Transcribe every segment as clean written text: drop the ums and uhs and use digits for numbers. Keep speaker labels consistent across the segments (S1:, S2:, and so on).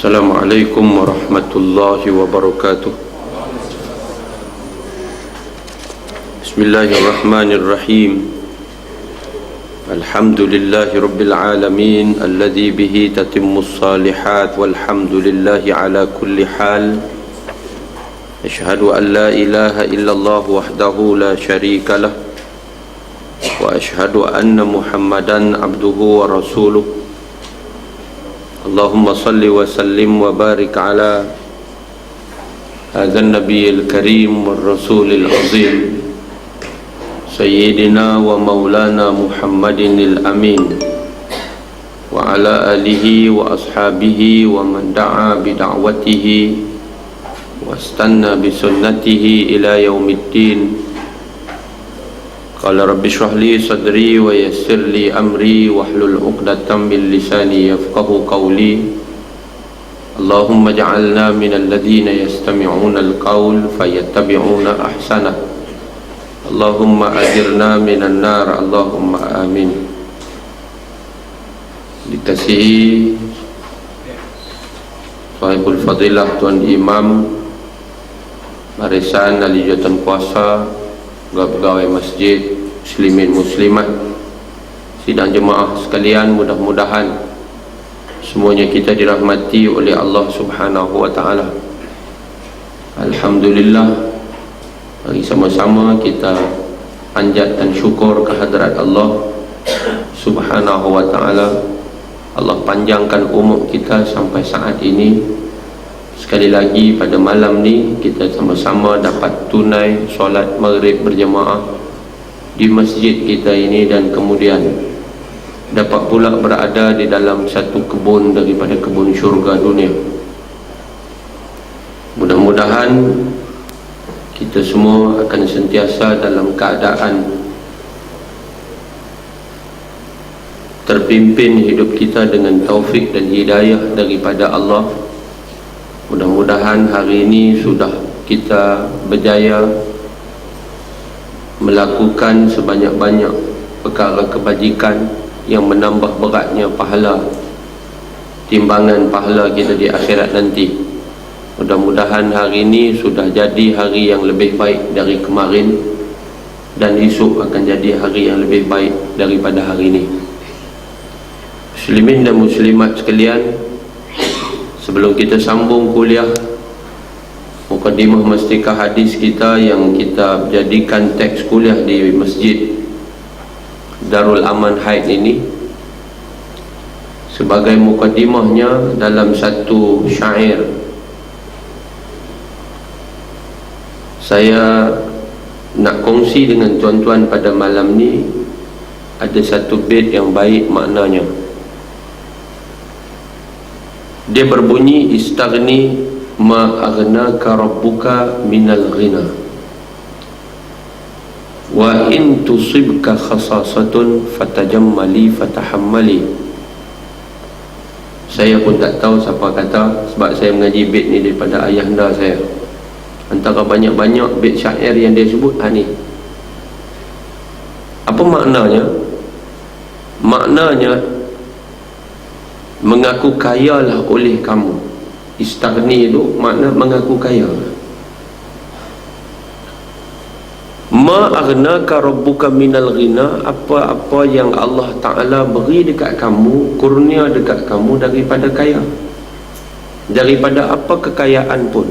S1: Assalamualaikum warahmatullahi wabarakatuh. Bismillahirrahmanirrahim. Alhamdulillahi rabbil alamin alladhi bihi tatimmus salihat walhamdulillahi ala kulli hal. Ashhadu an la ilaha illallah wahdahu la syarika lah wa ashhadu anna Muhammadan abduhu wa rasuluh. Allahumma salli wa sallim wa barik ala hadzal nabiyil karim war rasulil azim sayyidina wa maulana Muhammadinil amin wa ala alihi wa ashabihi wa man da'a bi da'watihi wa istanna bi sunnatihi ila yaumiddin. Qala rabbi shrah li sadri wa yassir li amri wahlul 'uqdatam min lisani yafqahu qawli. Allahumma ij'alna minal ladzina yastami'una al-qawl fayattabi'una ahsanah. Allahumma ajirna minan nar. Allahumma amin. Dikasihi sahibul fadilah Tuan Imam barisan ahli jawatan kuasa, pegawai masjid, muslimin muslimat, sidang jemaah sekalian, mudah-mudahan semuanya kita dirahmati oleh Allah Subhanahu wa taala. Alhamdulillah, mari sama-sama kita panjat dan syukur kehadrat Allah Subhanahu wa taala. Allah panjangkan umur kita sampai saat ini. Sekali lagi pada malam ni kita sama-sama dapat tunai solat maghrib berjemaah di masjid kita ini, dan kemudian dapat pula berada di dalam satu kebun daripada kebun syurga dunia. Mudah-mudahan kita semua akan sentiasa dalam keadaan terpimpin hidup kita dengan taufik dan hidayah daripada Allah. Mudah-mudahan hari ini sudah kita berjaya melakukan sebanyak-banyak perkara kebajikan yang menambah beratnya pahala, timbangan pahala kita di akhirat nanti. Mudah-mudahan hari ini sudah jadi hari yang lebih baik dari kemarin, dan esok akan jadi hari yang lebih baik daripada hari ini. Muslimin dan muslimat sekalian, sebelum kita sambung kuliah mukadimah mastikah hadis kita yang kita jadikan teks kuliah di Masjid Darul Aman Haid ini, sebagai mukadimahnya dalam satu syair, saya nak kongsi dengan tuan-tuan pada malam ni. Ada satu bait yang baik maknanya. Dia berbunyi, istaghni ma aghnaka rabbuka minal ghina wa in tusibka khasasatun fatajammali fatahammali. Saya pun tak tahu siapa kata, sebab saya mengaji bait ni daripada ayahanda saya. Antara banyak-banyak bait syair yang dia sebut, ni apa maknanya? Maknanya mengaku kayalah oleh kamu. Istaghni itu makna mengaku kaya. Ma aghnaka rabbuka minal ghina, apa-apa yang Allah Ta'ala beri dekat kamu, kurnia dekat kamu daripada kaya, daripada apa kekayaan pun.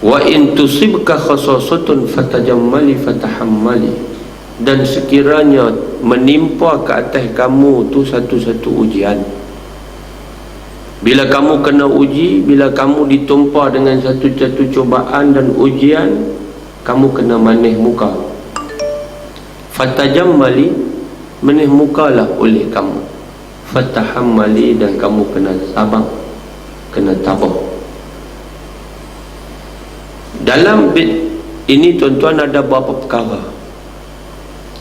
S1: Wa in tusibka khasasatun fatajammali fatahammali, dan sekiranya menimpa ke atas kamu tu satu-satu ujian, bila kamu kena uji, bila kamu ditumpa dengan satu-satu cubaan dan ujian, kamu kena manih muka. Fatajammali, manih mukalah oleh kamu. Fatahammali, dan kamu kena sabar, kena tabah. Dalam bait ini tuan-tuan ada beberapa perkara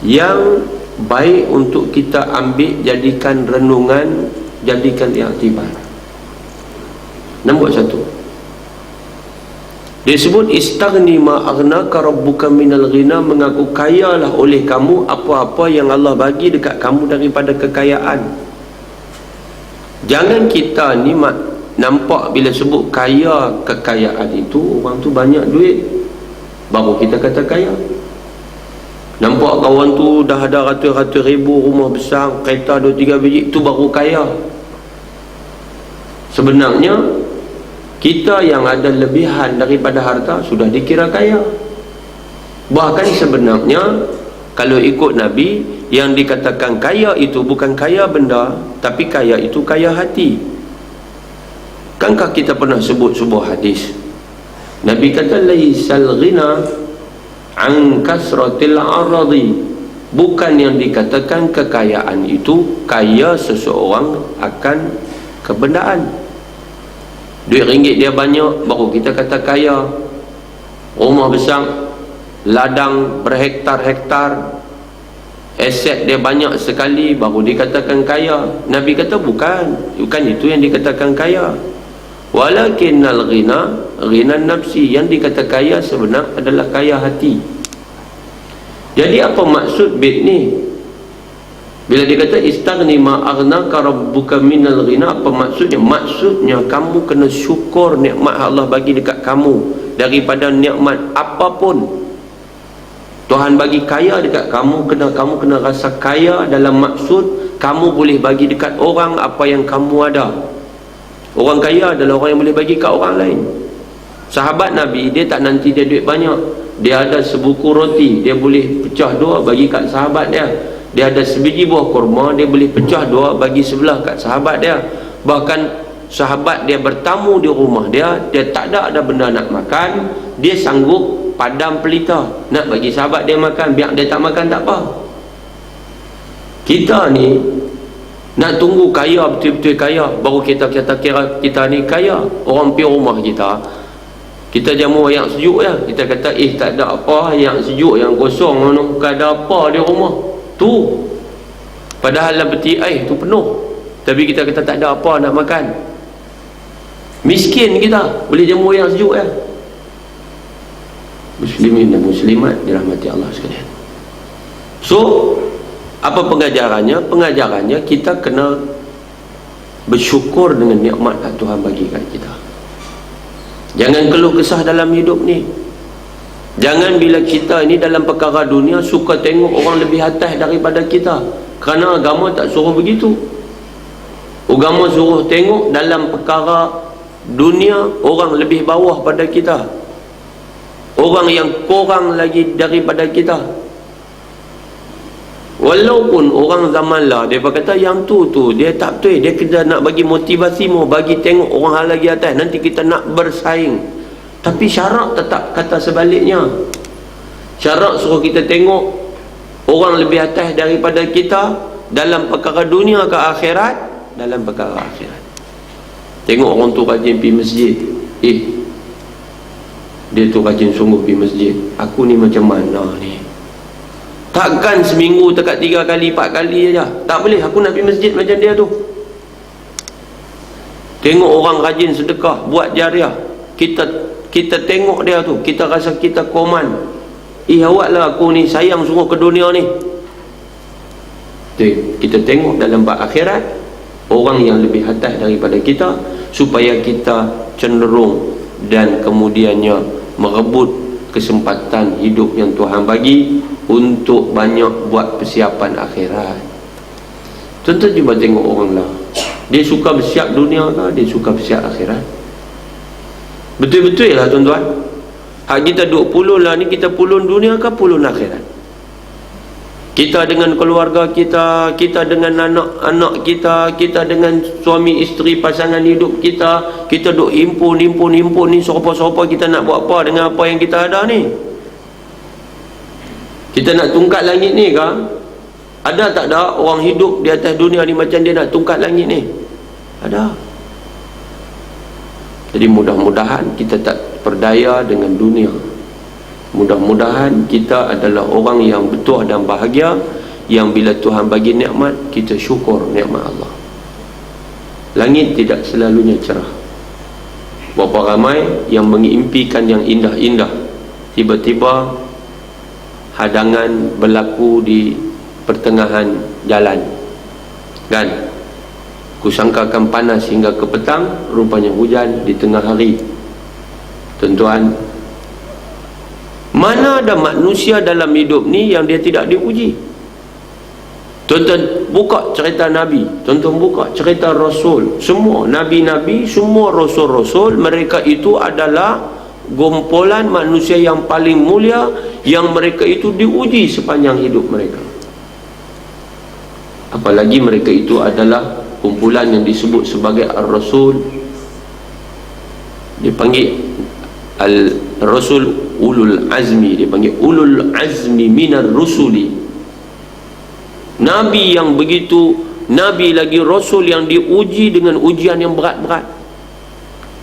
S1: yang baik untuk kita ambil, jadikan renungan, jadikan iktibar. Nombor satu, dia sebut istaghni ma aghnaka rabbuka minal ghina, mengaku kayalah oleh kamu apa-apa yang Allah bagi dekat kamu daripada kekayaan. Jangan kita ni nampak bila sebut kaya, kekayaan itu orang tu banyak duit baru kita kata kaya. Nampak kawan tu dah ada ratus-ratus ribu, rumah besar, kereta 2-3 biji, itu baru kaya. Sebenarnya kita yang ada lebihan daripada harta sudah dikira kaya. Bahkan sebenarnya kalau ikut Nabi, yang dikatakan kaya itu bukan kaya benda, tapi kaya itu kaya hati. Kankah kita pernah sebut sebuah hadis, Nabi kata laisal ghina an kasratil aradi, bukan yang dikatakan kekayaan itu kaya seseorang akan kebendaan. Duit ringgit dia banyak baru kita kata kaya. Rumah besar, ladang berhektar-hektar, aset dia banyak sekali baru dikatakan kaya. Nabi kata bukan itu yang dikatakan kaya. Walakinnal ghina ghinan nafsi, yang dikata kaya sebenar adalah kaya hati. Jadi apa maksud bait ni? Bila dia kata istaghni ma aghnaka rabbuka minal ghina, apa maksudnya? Maksudnya kamu kena syukur nikmat Allah bagi dekat kamu daripada nikmat apapun. Tuhan bagi kaya dekat kamu, kamu kena rasa kaya dalam maksud kamu boleh bagi dekat orang apa yang kamu ada. Orang kaya adalah orang yang boleh bagi kat orang lain. Sahabat Nabi, dia tak nanti dia duit banyak, dia ada sebuku roti, dia boleh pecah dua bagi kat sahabat dia. Dia ada sebiji buah kurma, dia boleh pecah dua bagi sebelah kat sahabat dia. Bahkan sahabat dia bertamu di rumah dia tak ada benda nak makan, dia sanggup padam pelita nak bagi sahabat dia makan, biar dia tak makan tak apa. Kita ni nak tunggu kaya, betul-betul kaya baru kita kira kita ni kaya. Orang pergi rumah kita jamu yang sejuk ya, kita kata tak ada apa, yang sejuk yang kosong mana, bukan ada apa di rumah tu, padahal dalam peti air tu penuh, tapi kita kata tak ada apa nak makan. Miskin kita boleh jamu yang sejuk ya. Muslimin dan muslimat dirahmati Allah sekalian. So apa pengajarannya? Pengajarannya kita kena bersyukur dengan nikmat yang Tuhan bagi kat kita. Jangan keluh kesah dalam hidup ni. Jangan bila kita ni dalam perkara dunia suka tengok orang lebih atas daripada kita, kerana agama tak suruh begitu. Agama suruh tengok dalam perkara dunia orang lebih bawah pada kita, orang yang kurang lagi daripada kita. Walaupun orang zaman lah dia kata yang tu dia tak betul, dia kena nak bagi motivasi mau bagi tengok orang hal lagi atas, nanti kita nak bersaing. Tapi syarak tetap kata sebaliknya. Syarak suruh kita tengok orang lebih atas daripada kita dalam perkara dunia ke akhirat. Dalam perkara akhirat, tengok orang tu rajin pergi masjid, dia tu rajin sungguh pergi masjid, aku ni macam mana ni? Takkan seminggu dekat 3 kali 4 kali aja, tak boleh aku nak pergi masjid macam dia tu. Tengok orang rajin sedekah, buat jariah, kita tengok dia tu, kita rasa kita koman, awaklah aku ni sayang sungguh ke dunia ni. Kita tengok dalam bab akhirat orang yang lebih atas daripada kita, supaya kita cenderung dan kemudiannya merebut kesempatan hidup yang Tuhan bagi untuk banyak buat persiapan akhirat. Tuan-tuan cuba tengok orang lah, dia suka bersiap dunia ke dia suka bersiap akhirat? Betul-betul lah tuan-tuan, hak kita duk pulun lah ni, kita pulun dunia ke pulun akhirat? Kita dengan keluarga kita, kita dengan anak-anak kita, kita dengan suami isteri pasangan hidup kita, kita duk himpun ni serupa-serupa kita nak buat apa dengan apa yang kita ada ni? Kita nak tungkat langit ni ke? Ada tak ada orang hidup di atas dunia ni macam dia nak tungkat langit ni? Ada. Jadi mudah-mudahan kita tak berdaya dengan dunia. Mudah-mudahan kita adalah orang yang betul dan bahagia, yang bila Tuhan bagi nikmat kita syukur nikmat Allah. Langit tidak selalunya cerah. Berapa ramai yang mengimpikan yang indah-indah, tiba-tiba hadangan berlaku di pertengahan jalan, kan? Kusangkakan panas hingga ke petang, rupanya hujan di tengah hari. Tuan-tuan, mana ada manusia dalam hidup ni yang dia tidak diuji? Tuan-tuan buka cerita Nabi, tuan-tuan buka cerita Rasul. Semua Nabi-Nabi, semua Rasul-Rasul, mereka itu adalah gompolan manusia yang paling mulia, yang mereka itu diuji sepanjang hidup mereka. Apalagi mereka itu adalah kumpulan yang disebut sebagai Ar-Rasul. Dipanggil Al-Rasul Ulul Azmi, dipanggil Ulul Azmi Minar Rusuli. Nabi yang begitu, Nabi lagi Rasul yang diuji dengan ujian yang berat-berat.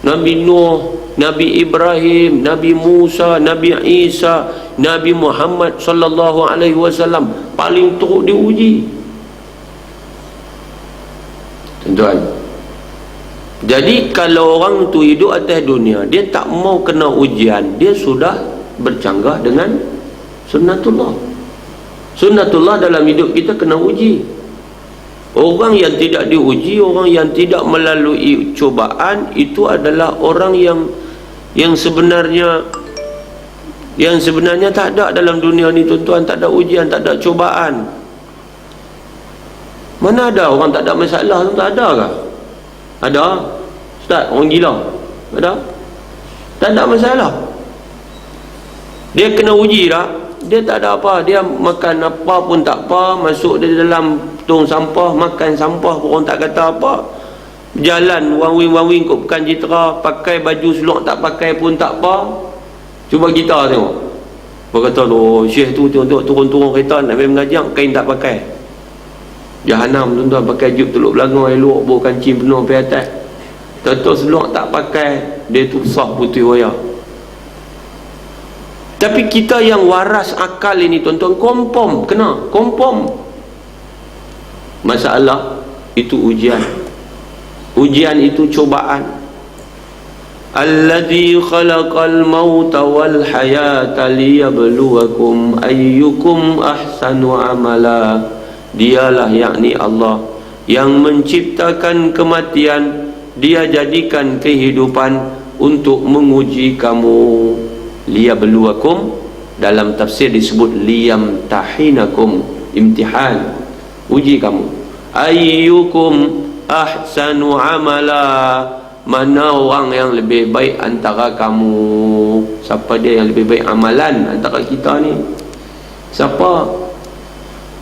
S1: Nabi Nuh, Nabi Ibrahim, Nabi Musa, Nabi Isa, Nabi Muhammad sallallahu alaihi wasallam paling teruk diuji. Tuan-tuan, jadi kalau orang tu hidup atas dunia, dia tak mau kena ujian, dia sudah bercanggah dengan sunnatullah. Sunnatullah dalam hidup kita kena uji. Orang yang tidak diuji, orang yang tidak melalui cubaan, itu adalah orang yang sebenarnya tak ada dalam dunia ni, tuan-tuan. Tak ada ujian, tak ada cubaan. Mana ada orang tak ada masalah tu? Tak ada kah? Ada? Ustaz, orang gila? Ada? Tak ada masalah. Dia kena uji tak? Dia tak ada apa. Dia makan apa pun tak apa. Masuk di dalam tong sampah, makan sampah pun orang tak kata apa. Jalan wang-wing kot bukan jitera. Pakai baju selok tak pakai pun tak apa. Cuba kita tengok. Dia kata, oh syekh tu tengok turun-turun kereta nak pergi mengajar, kain tak pakai. Jahanam, tuan-tuan. Pakai juk teluk belanga elok, bawa kancing penuh pergi atas. Tentu selok tak pakai, dia tu sah putih wayar. Tapi kita yang waras akal ini, tuan-tuan, kompom, kena kompom. Masalah itu ujian. Ujian itu cobaan. Alladzi khalaqal mauta wal hayata liyabluwakum ayyukum ahsanu amala. Dialah yakni Allah yang menciptakan kematian, dia jadikan kehidupan untuk menguji kamu. Liyabluwakum, dalam tafsir disebut liyamtahinakum, imtihan, uji kamu. Ayyukum ahsanu amala, mana orang yang lebih baik antara kamu? Siapa dia yang lebih baik amalan antara kita ni? Siapa?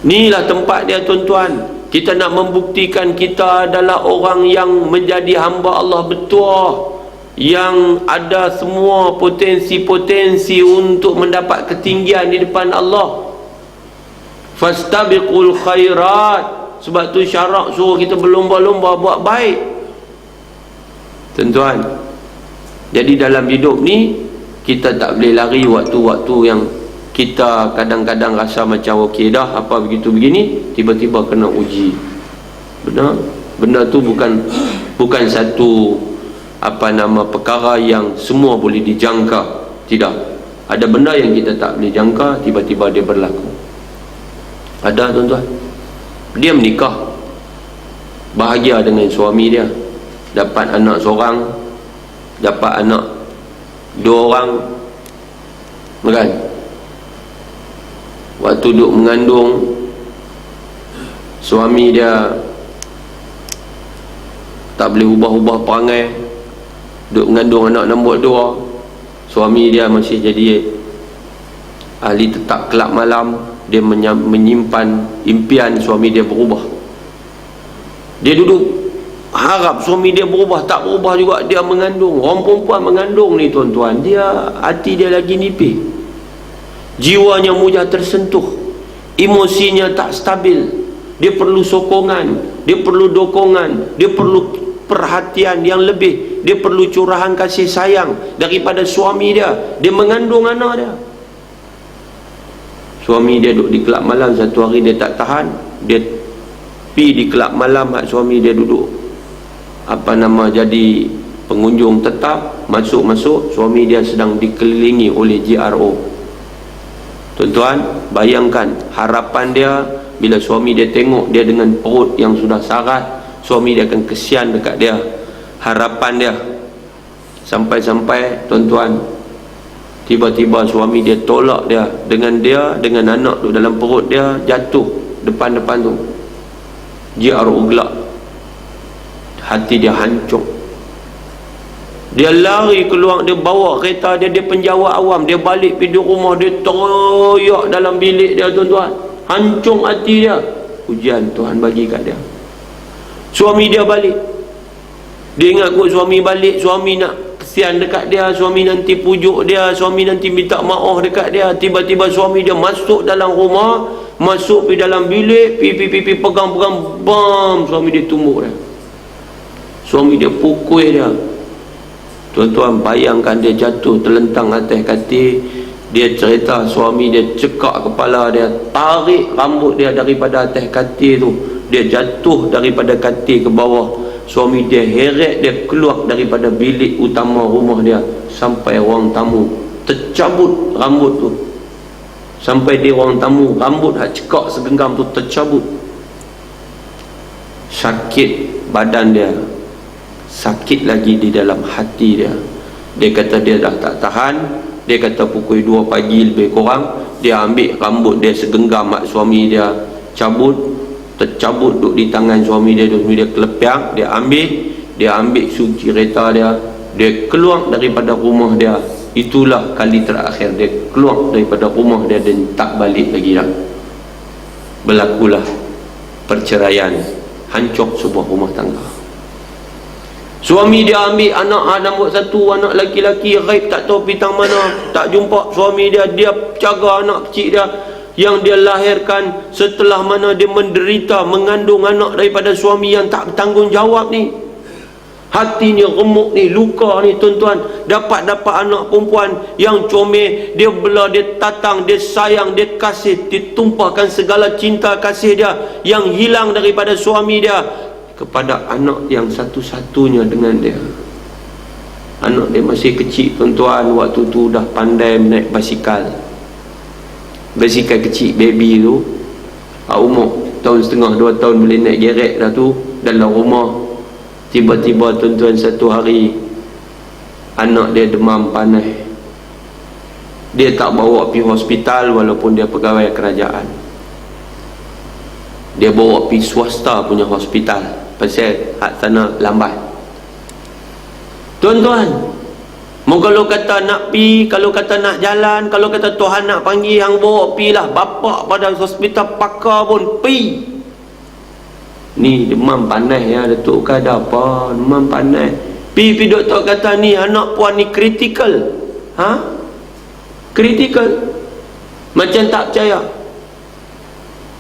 S1: Inilah tempat dia, tuan-tuan. Kita nak membuktikan kita adalah orang yang menjadi hamba Allah betul, yang ada semua potensi-potensi untuk mendapat ketinggian di depan Allah. Fastabiqul khairat. Sebab tu syarak suruh kita berlomba-lomba buat baik, tuan-tuan. Jadi dalam hidup ni kita tak boleh lari waktu-waktu yang kita kadang-kadang rasa macam okey dah, apa begitu begini, tiba-tiba kena uji. Benar? Benda tu bukan satu perkara yang semua boleh dijangka. Tidak. Ada benda yang kita tak boleh jangka, tiba-tiba dia berlaku. Ada, tuan-tuan. Dia menikah, bahagia dengan suami dia, dapat anak seorang, dapat anak dua orang, kan? Waktu duduk mengandung, suami dia tak boleh ubah-ubah perangai. Duduk mengandung anak nombor 2, suami dia masih jadi ahli tetap kelab malam. Dia menyimpan impian suami dia berubah. Dia duduk harap suami dia berubah, tak berubah juga. Dia mengandung. Orang perempuan mengandung ni, tuan-tuan, dia hati dia lagi nipis, jiwanya mudah tersentuh, emosinya tak stabil. Dia perlu sokongan, dia perlu dokongan, dia perlu perhatian yang lebih, dia perlu curahan kasih sayang daripada suami dia. Dia mengandung anak dia. Suami dia duduk di kelab malam. Satu hari dia tak tahan, dia pergi di kelab malam. Suami dia duduk jadi pengunjung tetap. Masuk-masuk, suami dia sedang dikelilingi oleh GRO. Tuan-tuan, bayangkan harapan dia bila suami dia tengok dia dengan perut yang sudah sarat, suami dia akan kesian dekat dia, harapan dia. Sampai-sampai tuan-tuan, tiba-tiba suami dia tolak dia dengan anak tu dalam perut dia, jatuh depan-depan tu. Dia uglak, hati dia hancur. Dia lari keluar, dia bawa kereta dia penjawat awam, dia balik pergi rumah, dia teroyak dalam bilik dia tuan-tuan. Hancur hati dia. Ujian Tuhan bagi kat dia. Suami dia balik, dia ingat kot suami balik, suami nak kesian dekat dia, suami nanti pujuk dia, suami nanti minta maaf dekat dia. Tiba-tiba suami dia masuk dalam rumah, masuk pergi dalam bilik, pergi pegang-pegang, bam, suami dia tumbuk dia. Suami dia pukul dia. Tuan-tuan, bayangkan dia jatuh terlentang atas katil. Dia cerita suami dia cekak kepala dia, tarik rambut dia daripada atas katil tu. Dia jatuh daripada katil ke bawah. Suami dia heret dia keluar daripada bilik utama rumah dia, sampai ruang tamu, tercabut rambut tu. Sampai di ruang tamu, rambut hak cekak segenggam tu tercabut. Sakit badan dia, sakit lagi di dalam hati dia. Dia kata dia dah tak tahan. Dia kata pukul 2 pagi lebih kurang, dia ambil rambut dia segenggam mak suami dia, tercabut duduk di tangan suami dia. Suami dia kelepiak, dia ambil kunci kereta dia, dia keluar daripada rumah dia. Itulah kali terakhir dia keluar daripada rumah dia dan tak balik lagi dah. Berlakulah perceraian, hancur sebuah rumah tangga. Suami dia ambil anak nombor 1, anak laki-laki, raib tak tahu pitang mana, tak jumpa suami dia. Dia jaga anak kecil dia yang dia lahirkan setelah mana dia menderita mengandung anak daripada suami yang tak bertanggungjawab ni. Hati ni remuk ni, luka ni tuan-tuan. Dapat anak perempuan yang comel, dia bela, dia tatang, dia sayang, dia kasih, ditumpahkan segala cinta kasih dia yang hilang daripada suami dia kepada anak yang satu-satunya dengan dia. Anak dia masih kecil tuan-tuan, waktu tu dah pandai naik basikal kecil, baby tu, umur tahun setengah 2 tahun boleh naik gerek dah tu dalam rumah. Tiba-tiba tuan-tuan, satu hari anak dia demam panas. Dia tak bawa pergi hospital walaupun dia pegawai kerajaan. Dia bawa pergi swasta punya hospital, pasal hak sana lambat. Tuan-tuan, kalau kata nak pi, kalau kata nak jalan, kalau kata Tuhan nak panggil, hang bawa pi lah. Bapak pada hospital pakar pun pi. Ni demam panas ya, Datuk ada apa? Demam panas. Pi doktor kata ni anak puan ni kritikal. Kritikal. Macam tak percaya.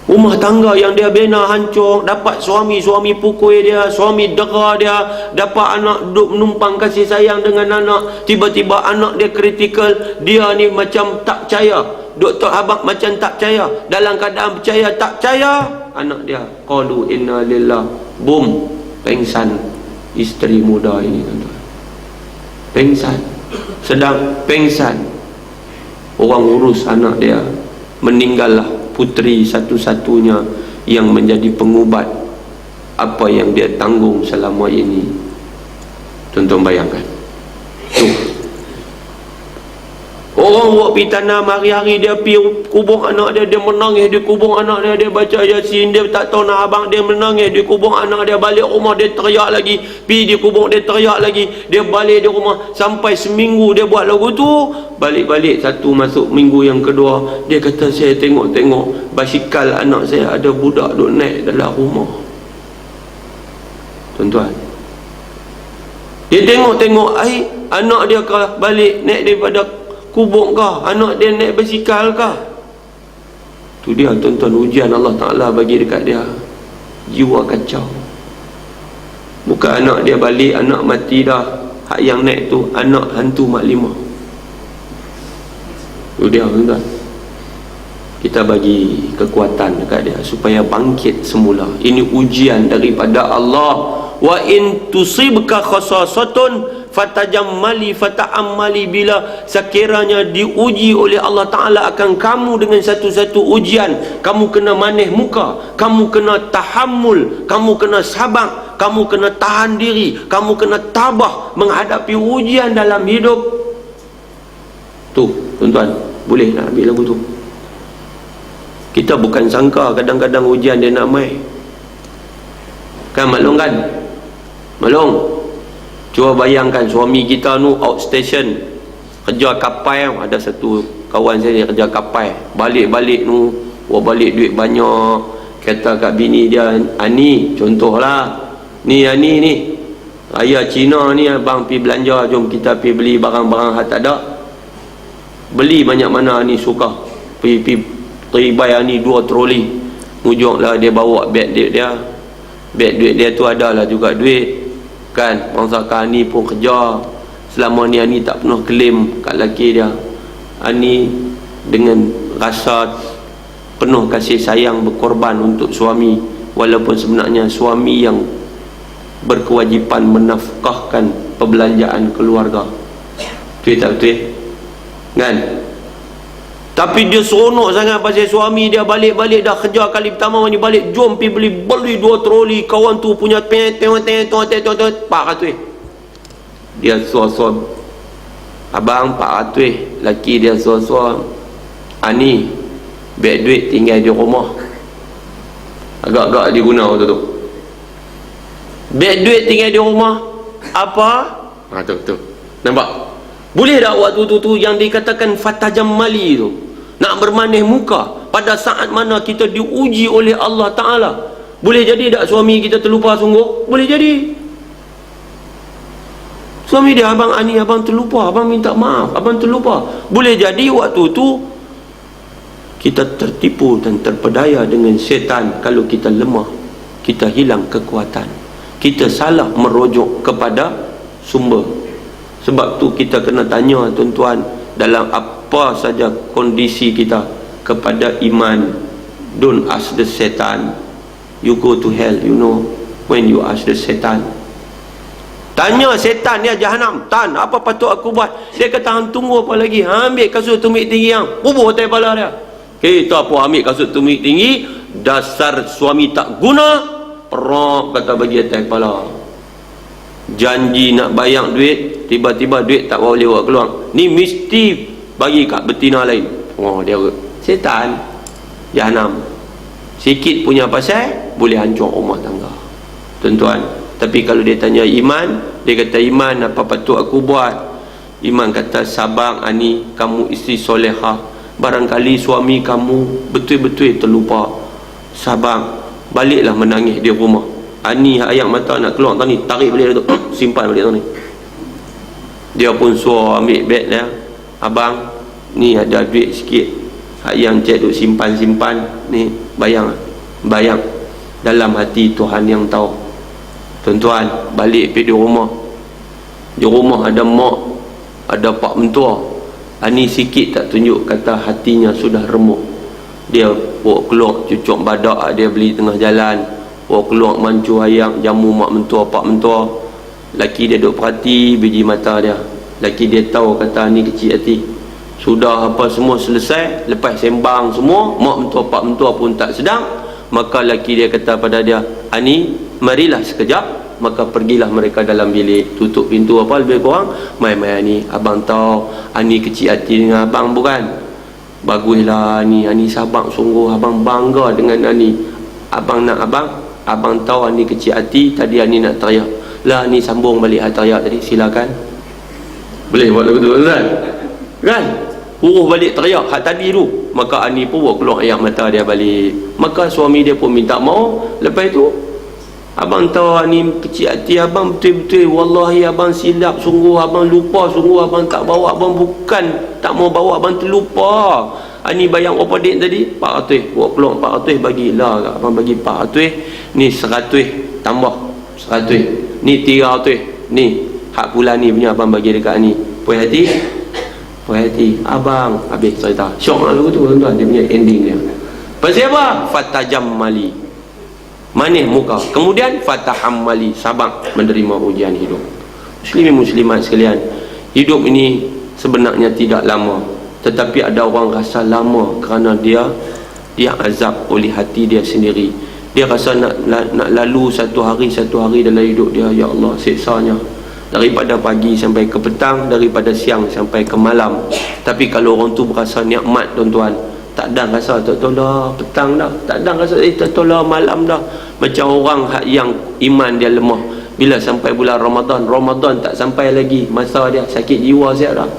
S1: Rumah tangga yang dia bina hancur, dapat suami pukul dia, suami dera dia, dapat anak duduk menumpang kasih sayang dengan anak. Tiba-tiba anak dia kritikal, dia ni macam tak percaya. Doktor abang macam tak percaya. Dalam keadaan percaya tak percaya, anak dia qalu inna lillah, boom, pengsan isteri muda ini tuan-tuan. Pengsan, sedang pengsan. Orang urus anak dia, meninggallah puteri satu-satunya yang menjadi pengubat apa yang dia tanggung selama ini. Tuan-tuan bayangkan tu. Orang buat pergi tanam, hari-hari dia pergi kubur anak dia, dia menangis di kubur anak dia, dia baca Yasin, dia tak tahu nak abang, dia menangis di kubur anak dia. Balik rumah dia teriak lagi, pergi di kubur dia teriak lagi, dia balik di rumah sampai seminggu dia buat lagu tu. Balik-balik satu masuk minggu yang kedua, dia kata saya tengok basikal anak saya ada budak duk naik dalam rumah. Tuan-tuan, dia tengok anak dia kah balik naik daripada kubur kah, anak dia naik basikal kah. Tu dia tuan-tuan, ujian Allah Ta'ala bagi dekat dia. Jiwa kacau. Bukan anak dia balik, anak mati dah. Hak yang naik tu anak hantu mak lima. Tu dia tuan-tuan. Kita bagi kekuatan dekat dia supaya bangkit semula. Ini ujian daripada Allah. Wa in tusibka khasasatun fatajammali fata'ammali, bila sekiranya diuji oleh Allah Ta'ala akan kamu dengan satu-satu ujian, kamu kena manih muka, kamu kena tahammul, kamu kena sabar, kamu kena tahan diri, kamu kena tabah menghadapi ujian dalam hidup. Tu tuan-tuan, boleh nak ambil lagu tu. Kita bukan sangka kadang-kadang ujian dia nak mai. Kan maklum kan? Maklum. Cuba bayangkan suami kita nu outstation kerja kapal. Ada satu kawan saya dia kerja kapal. Balik-balik nu, balik duit banyak. Kata kat bini dia, Ani, contohlah. Ni Ani ni. Raya Cina ni abang pergi belanja, jom kita pergi beli barang-barang hak tak ada. Beli banyak mana Ani suka. Pergi teribay ni 2 troli. Ujunglah dia bawa beg duit dia. Beg duit dia tu adalah juga duit. Kan, bangsa Ani pun kerja. Selama ni Ani tak pernah claim kat lelaki dia. Ani dengan rasa penuh kasih sayang berkorban untuk suami, walaupun sebenarnya suami yang berkewajipan menafkahkan perbelanjaan keluarga. Betul tak betul? Kan? Tapi dia seronok sangat pasal suami dia balik-balik dah kerja kali pertama ni balik, jom pergi beli 2 troli, kawan tu punya pak ratus. Dia suar-suar, abang 400, laki dia suar-suar, Ani beg duit tinggal di rumah. Agak-agak diguna waktu tu. Beg duit tinggal di rumah. Apa? Tu. Nampak? Boleh tak waktu tu yang dikatakan fatajam mali tu, nak bermanis muka pada saat mana kita diuji oleh Allah Ta'ala? Boleh jadi tak suami kita terlupa sungguh? Boleh jadi. Suami dia, abang Ani, abang terlupa, abang minta maaf, abang terlupa. Boleh jadi waktu tu kita tertipu dan terpedaya dengan syaitan. Kalau kita lemah, kita hilang kekuatan, kita salah merujuk kepada sumber. Sebab tu kita kena tanya tuan-tuan, dalam apa saja kondisi kita, kepada iman. Don't ask the setan. You go to hell, you know, when you ask the setan. Tanya setan dia, jahanam, Tan, apa patut aku buat? Dia kata, hang tunggu apa lagi? Ambil kasut tumit tinggi yang bubuh atas kepala dia. Kita pun ambil kasut tumit tinggi, dasar suami tak guna, perok kata bagi atas kepala. Janji nak bayar duit, tiba-tiba duit tak boleh buat keluar. Ni mesti bagi kat betina lain. Oh, dia setan, jahanam. Sikit punya pasal boleh hancur rumah tangga, tuan-tuan. Tapi kalau dia tanya iman, dia kata, iman apa patut aku buat? Iman kata, sabar Ani, kamu isteri solehah. Barangkali suami kamu betul-betul terlupa. Sabar, baliklah menangis di rumah. Ani ayak mata nak keluar tadi, tarik balik tu, simpan balik tadi. Dia pun suruh ambil beg dia, abang, ni ada duit sikit, yang cik duk simpan-simpan ni, bayang dalam hati Tuhan yang tahu. Tuan-tuan, balik pergi di rumah. Di rumah ada mak, ada pak mentua. Ani sikit tak tunjuk, kata hatinya sudah remuk. Dia bawa keluar cucuk badak dia beli tengah jalan, bawa keluar mancu ayam, jamu mak mentua, pak mentua. Laki dia duk perhati biji mata dia. Laki dia tahu, kata ni kecil hati. Sudah apa semua selesai, lepas sembang semua, mak mentua, pak mentua pun tak sedang. Maka laki dia kata pada dia, Ani, marilah sekejap. Maka pergilah mereka dalam bilik, tutup pintu apa lebih kurang. Mai-mai Ani, abang tahu Ani kecil hati dengan abang bukan? Baguslah Ani, Ani sabar sungguh, abang bangga dengan Ani. Abang nak abang tahu Ani kecil hati. Tadi Ani nak teriak lah, Ani sambung balik teriak tadi, silakan. Boleh buat lagu tu kan? Huruh balik teriak hak tadi tu. Maka Ani pun buat keluar air mata dia balik. Maka suami dia pun minta maaf. Lepas tu, abang tahu Ani kecil hati, abang betul-betul, wallahi abang silap sungguh, abang lupa sungguh, abang tak bawa, abang bukan tak mau bawa, abang terlupa. Ani bayang apa dek tadi? 400. Buat keluar 400, bagilah abang bagi 400. Ni 100 tambah 100. Ni 300. Ni hak pula ni punya abang bagi dekat Ani. Puas hati? Puas hati. Abang habis cerita. Syok lah lagu tu tuan-tuan, dia punya ending dia. Pasal apa? Fatajam mali, manis muka. Kemudian fatahammali, sabar menerima ujian hidup. Muslimin muslimat sekalian, hidup ini sebenarnya tidak lama, tetapi ada orang rasa lama kerana dia azab oleh hati dia sendiri. Dia rasa nak lalu satu hari dalam hidup dia, ya Allah, siksanya daripada pagi sampai ke petang, daripada siang sampai ke malam. Tapi kalau orang tu berasa nikmat, tuan-tuan, tak ada rasa tak tolah petang dah, tak ada rasa tak tolah malam dah. Macam orang yang iman dia lemah, bila sampai bulan Ramadan tak sampai lagi masa dia, sakit jiwa siap dah.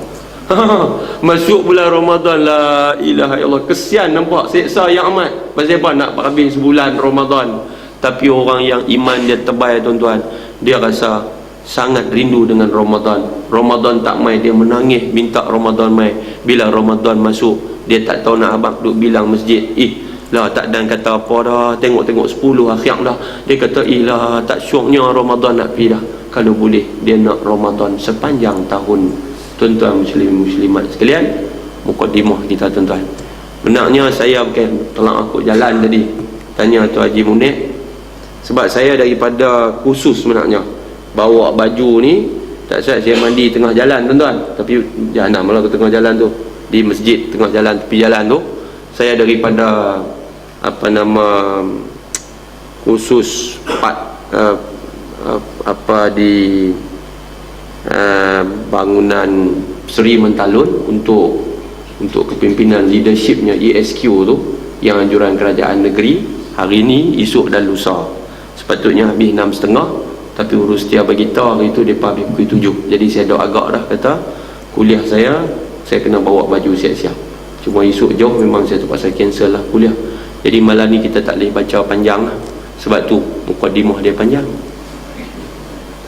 S1: Masuk bulan Ramadan, la ilaha illallah, kesian nampak, seksa yang amat. Pasal apa? Nak habis sebulan Ramadan. Tapi orang yang iman dia tebal, tuan-tuan, dia rasa sangat rindu dengan Ramadan. Ramadan tak mai, dia menangis minta Ramadan mai. Bila Ramadan masuk, dia tak tahu nak abang duk bilang masjid, lah tak dan kata apa dah, tengok 10 akhir dah. Dia kata, lah tak syoknya Ramadan nak pergi dah. Kalau boleh dia nak Ramadan sepanjang tahun. Tuan-tuan muslimat sekalian, mukadimah kita, tuan-tuan. Benarnya saya bukan tolong aku jalan tadi, tanya tu Haji Munir, sebab saya daripada khusus sebenarnya bawa baju ni, tak saya mandi tengah jalan, tuan-tuan. Tapi jangan malah ke tengah jalan tu, di masjid tengah jalan, tepi jalan tu, saya daripada khusus di bangunan Seri Mentalun untuk kepimpinan leadershipnya ESQ tu, yang anjuran kerajaan negeri hari ni, esok dan lusa. Sepatutnya habis 6.30, tapi urus dia bagi tahu hari tu depa habis pukul 7. Jadi saya dah agak dah kata kuliah saya kena bawa baju siap-siap. Cuma esok jauh memang saya terpaksa cancel lah kuliah. Jadi malam ni kita tak boleh baca panjang lah, sebab tu mukadimah dia panjang.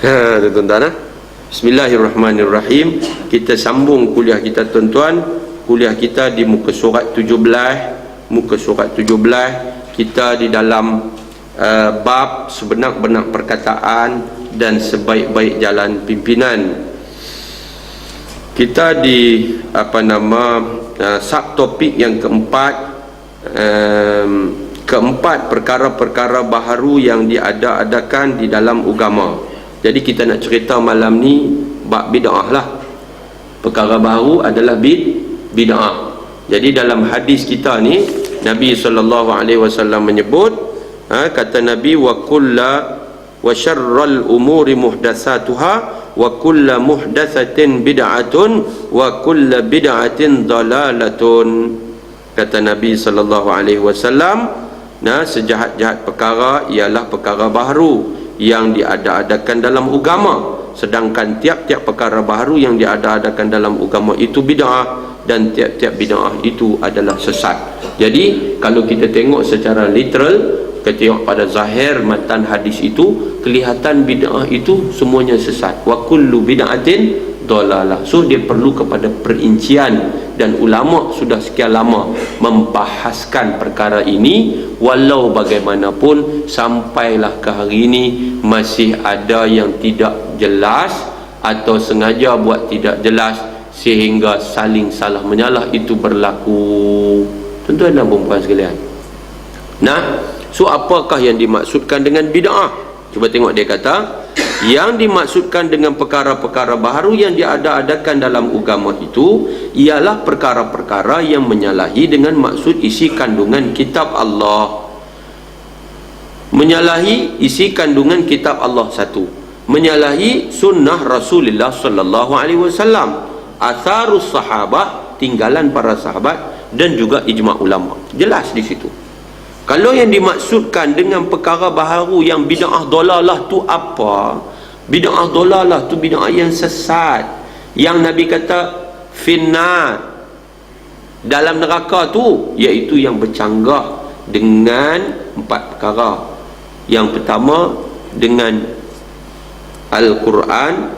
S1: Tuan-tuan, Bismillahirrahmanirrahim. Kita sambung kuliah kita, tuan-tuan. Kuliah kita di muka surat 17. Muka surat 17 kita di dalam bab sebenar-benar perkataan dan sebaik-baik jalan pimpinan. Kita di subtopik yang keempat, perkara-perkara baharu yang diada-adakan di dalam agama. Jadi kita nak cerita malam ni bab bid'ah lah. Perkara baharu adalah bid'ah. Jadi dalam hadis kita ni, Nabi SAW menyebut, kata Nabi, wa syarral umuri muhdatsatuha wa kullu muhdatsatin bid'atun wa kullu bid'atin dalalatun. Kata Nabi SAW, sejahat-jahat perkara ialah perkara baharu yang diada-adakan dalam agama, sedangkan tiap-tiap perkara baharu yang diada-adakan dalam agama itu bid'ah, dan tiap-tiap bid'ah itu adalah sesat. Jadi kalau kita tengok secara literal, kita tengok pada zahir matan hadis itu, kelihatan bid'ah itu semuanya sesat. Wa kullu bid'atin dalalah. So dia perlu kepada perincian, dan ulama sudah sekian lama membahaskan perkara ini. Walau bagaimanapun sampailah ke hari ini masih ada yang tidak jelas atau sengaja buat tidak jelas, sehingga saling salah menyalah itu berlaku, tuan-tuan dan puan-puan sekalian. So apakah yang dimaksudkan dengan bid'ah? Cuba tengok, dia kata yang dimaksudkan dengan perkara-perkara baharu yang diada-adakan dalam agama itu ialah perkara-perkara yang menyalahi dengan maksud isi kandungan kitab Allah. Menyalahi isi kandungan kitab Allah, satu. Menyalahi sunnah Rasulullah sallallahu alaihi wasallam, atharus sahabah, tinggalan para sahabat, dan juga ijma' ulama. Jelas di situ. Kalau yang dimaksudkan dengan perkara baharu yang bid'ah dolalah tu apa? Bid'ah dolalah tu bid'ah yang sesat, yang Nabi kata finnar, dalam neraka tu, iaitu yang bercanggah dengan 4 perkara. Yang pertama dengan Al-Quran,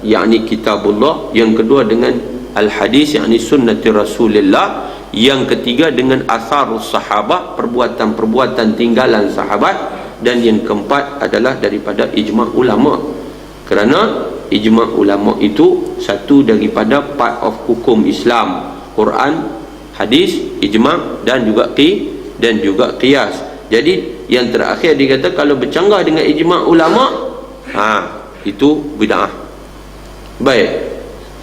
S1: yakni kitabullah. Yang kedua dengan Al-Hadis, yakni sunnati Rasulullah. Yang ketiga dengan asarus sahabah, perbuatan-perbuatan tinggalan sahabat. Dan yang keempat adalah daripada ijma' ulama, kerana ijma' ulama itu satu daripada part of hukum Islam: Quran, hadis, ijma' dan juga qiyas. Jadi yang terakhir dikata kalau bercanggah dengan ijma' ulama, itu bid'ah. Baik,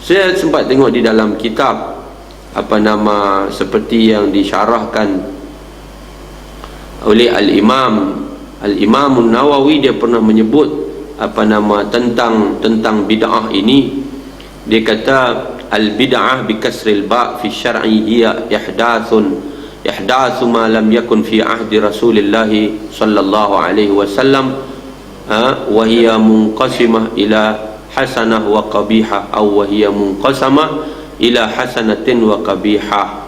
S1: saya sempat tengok di dalam kitab seperti yang disyarahkan oleh Al-Imam Nawawi. Dia pernah menyebut tentang bid'ah ini. Dia kata al-bid'ah bi kasril ba' fi syar'i hiya ihdatsu ma lam yakun fi ahdi Rasulillah sallallahu alaihi wasallam wa hiya munqasimah ila hasanah wa qabihah wa hiya munqasamah ila hasanatin wa qabihah.